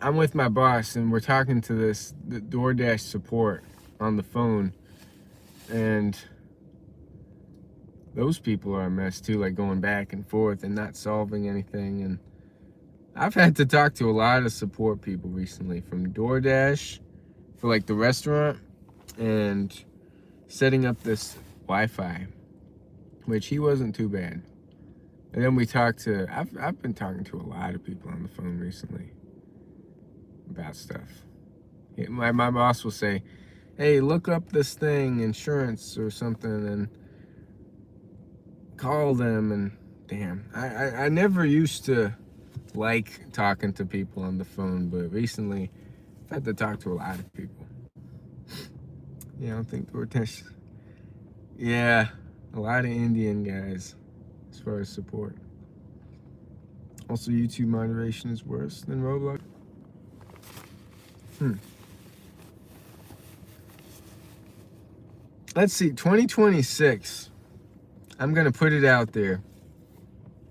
I'm with my boss and we're talking to the DoorDash support on the phone, and those people are a mess too, like going back and forth and not solving anything. And I've had to talk to a lot of support people recently, from DoorDash for like the restaurant and setting up this Wi-Fi, which he wasn't too bad. And then I've been talking to a lot of people on the phone recently about stuff. My boss will say, hey, look up this thing, insurance or something, and call them. And damn, I never used to like talking to people on the phone, but recently I've had to talk to a lot of people. Yeah, I don't think DoorDash. Yeah, a lot of Indian guys as far as support. Also, YouTube moderation is worse than Roblox. Let's see, 2026. I'm gonna put it out there.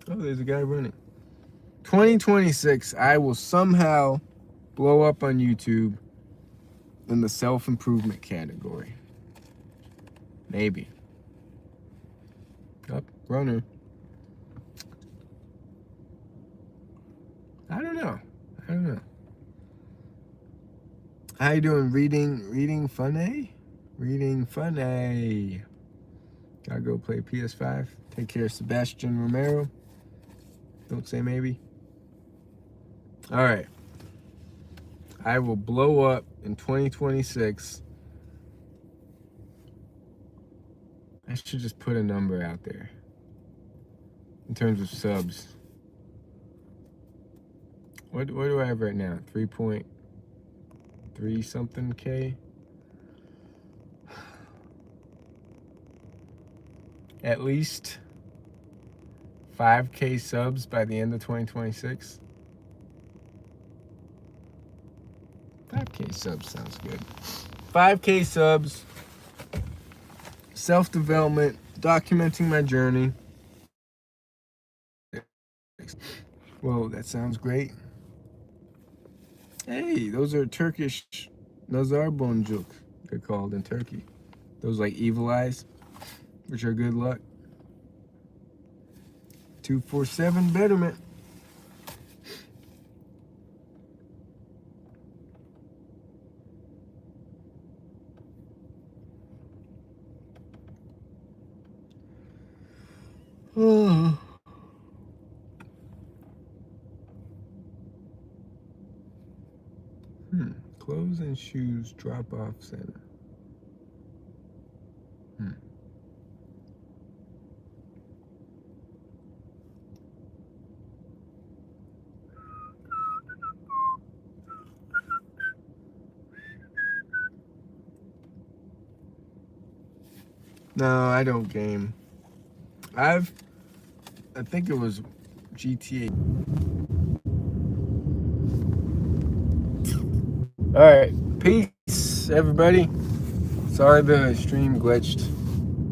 Oh, there's a guy running. 2026, I will somehow blow up on YouTube in the self-improvement category. Maybe. Up, runner. I don't know. How you doing? Reading funny? Reading funny. Gotta go play PS5. Take care of Sebastian Romero. Don't say maybe. All right. I will blow up in 2026. I should just put a number out there in terms of subs. What do I have right now? 3.3 something K? At least 5K subs by the end of 2026. 5K subs sounds good. 5K subs, self-development, documenting my journey. Well, that sounds great. Hey, those are Turkish nazar boncuk, they're called in Turkey. Those like evil eyes, which are good luck. 247 betterment. Oh. Clothes and shoes drop-off center. No, I don't game. I think it was GTA. All right, peace, everybody. Sorry the stream glitched.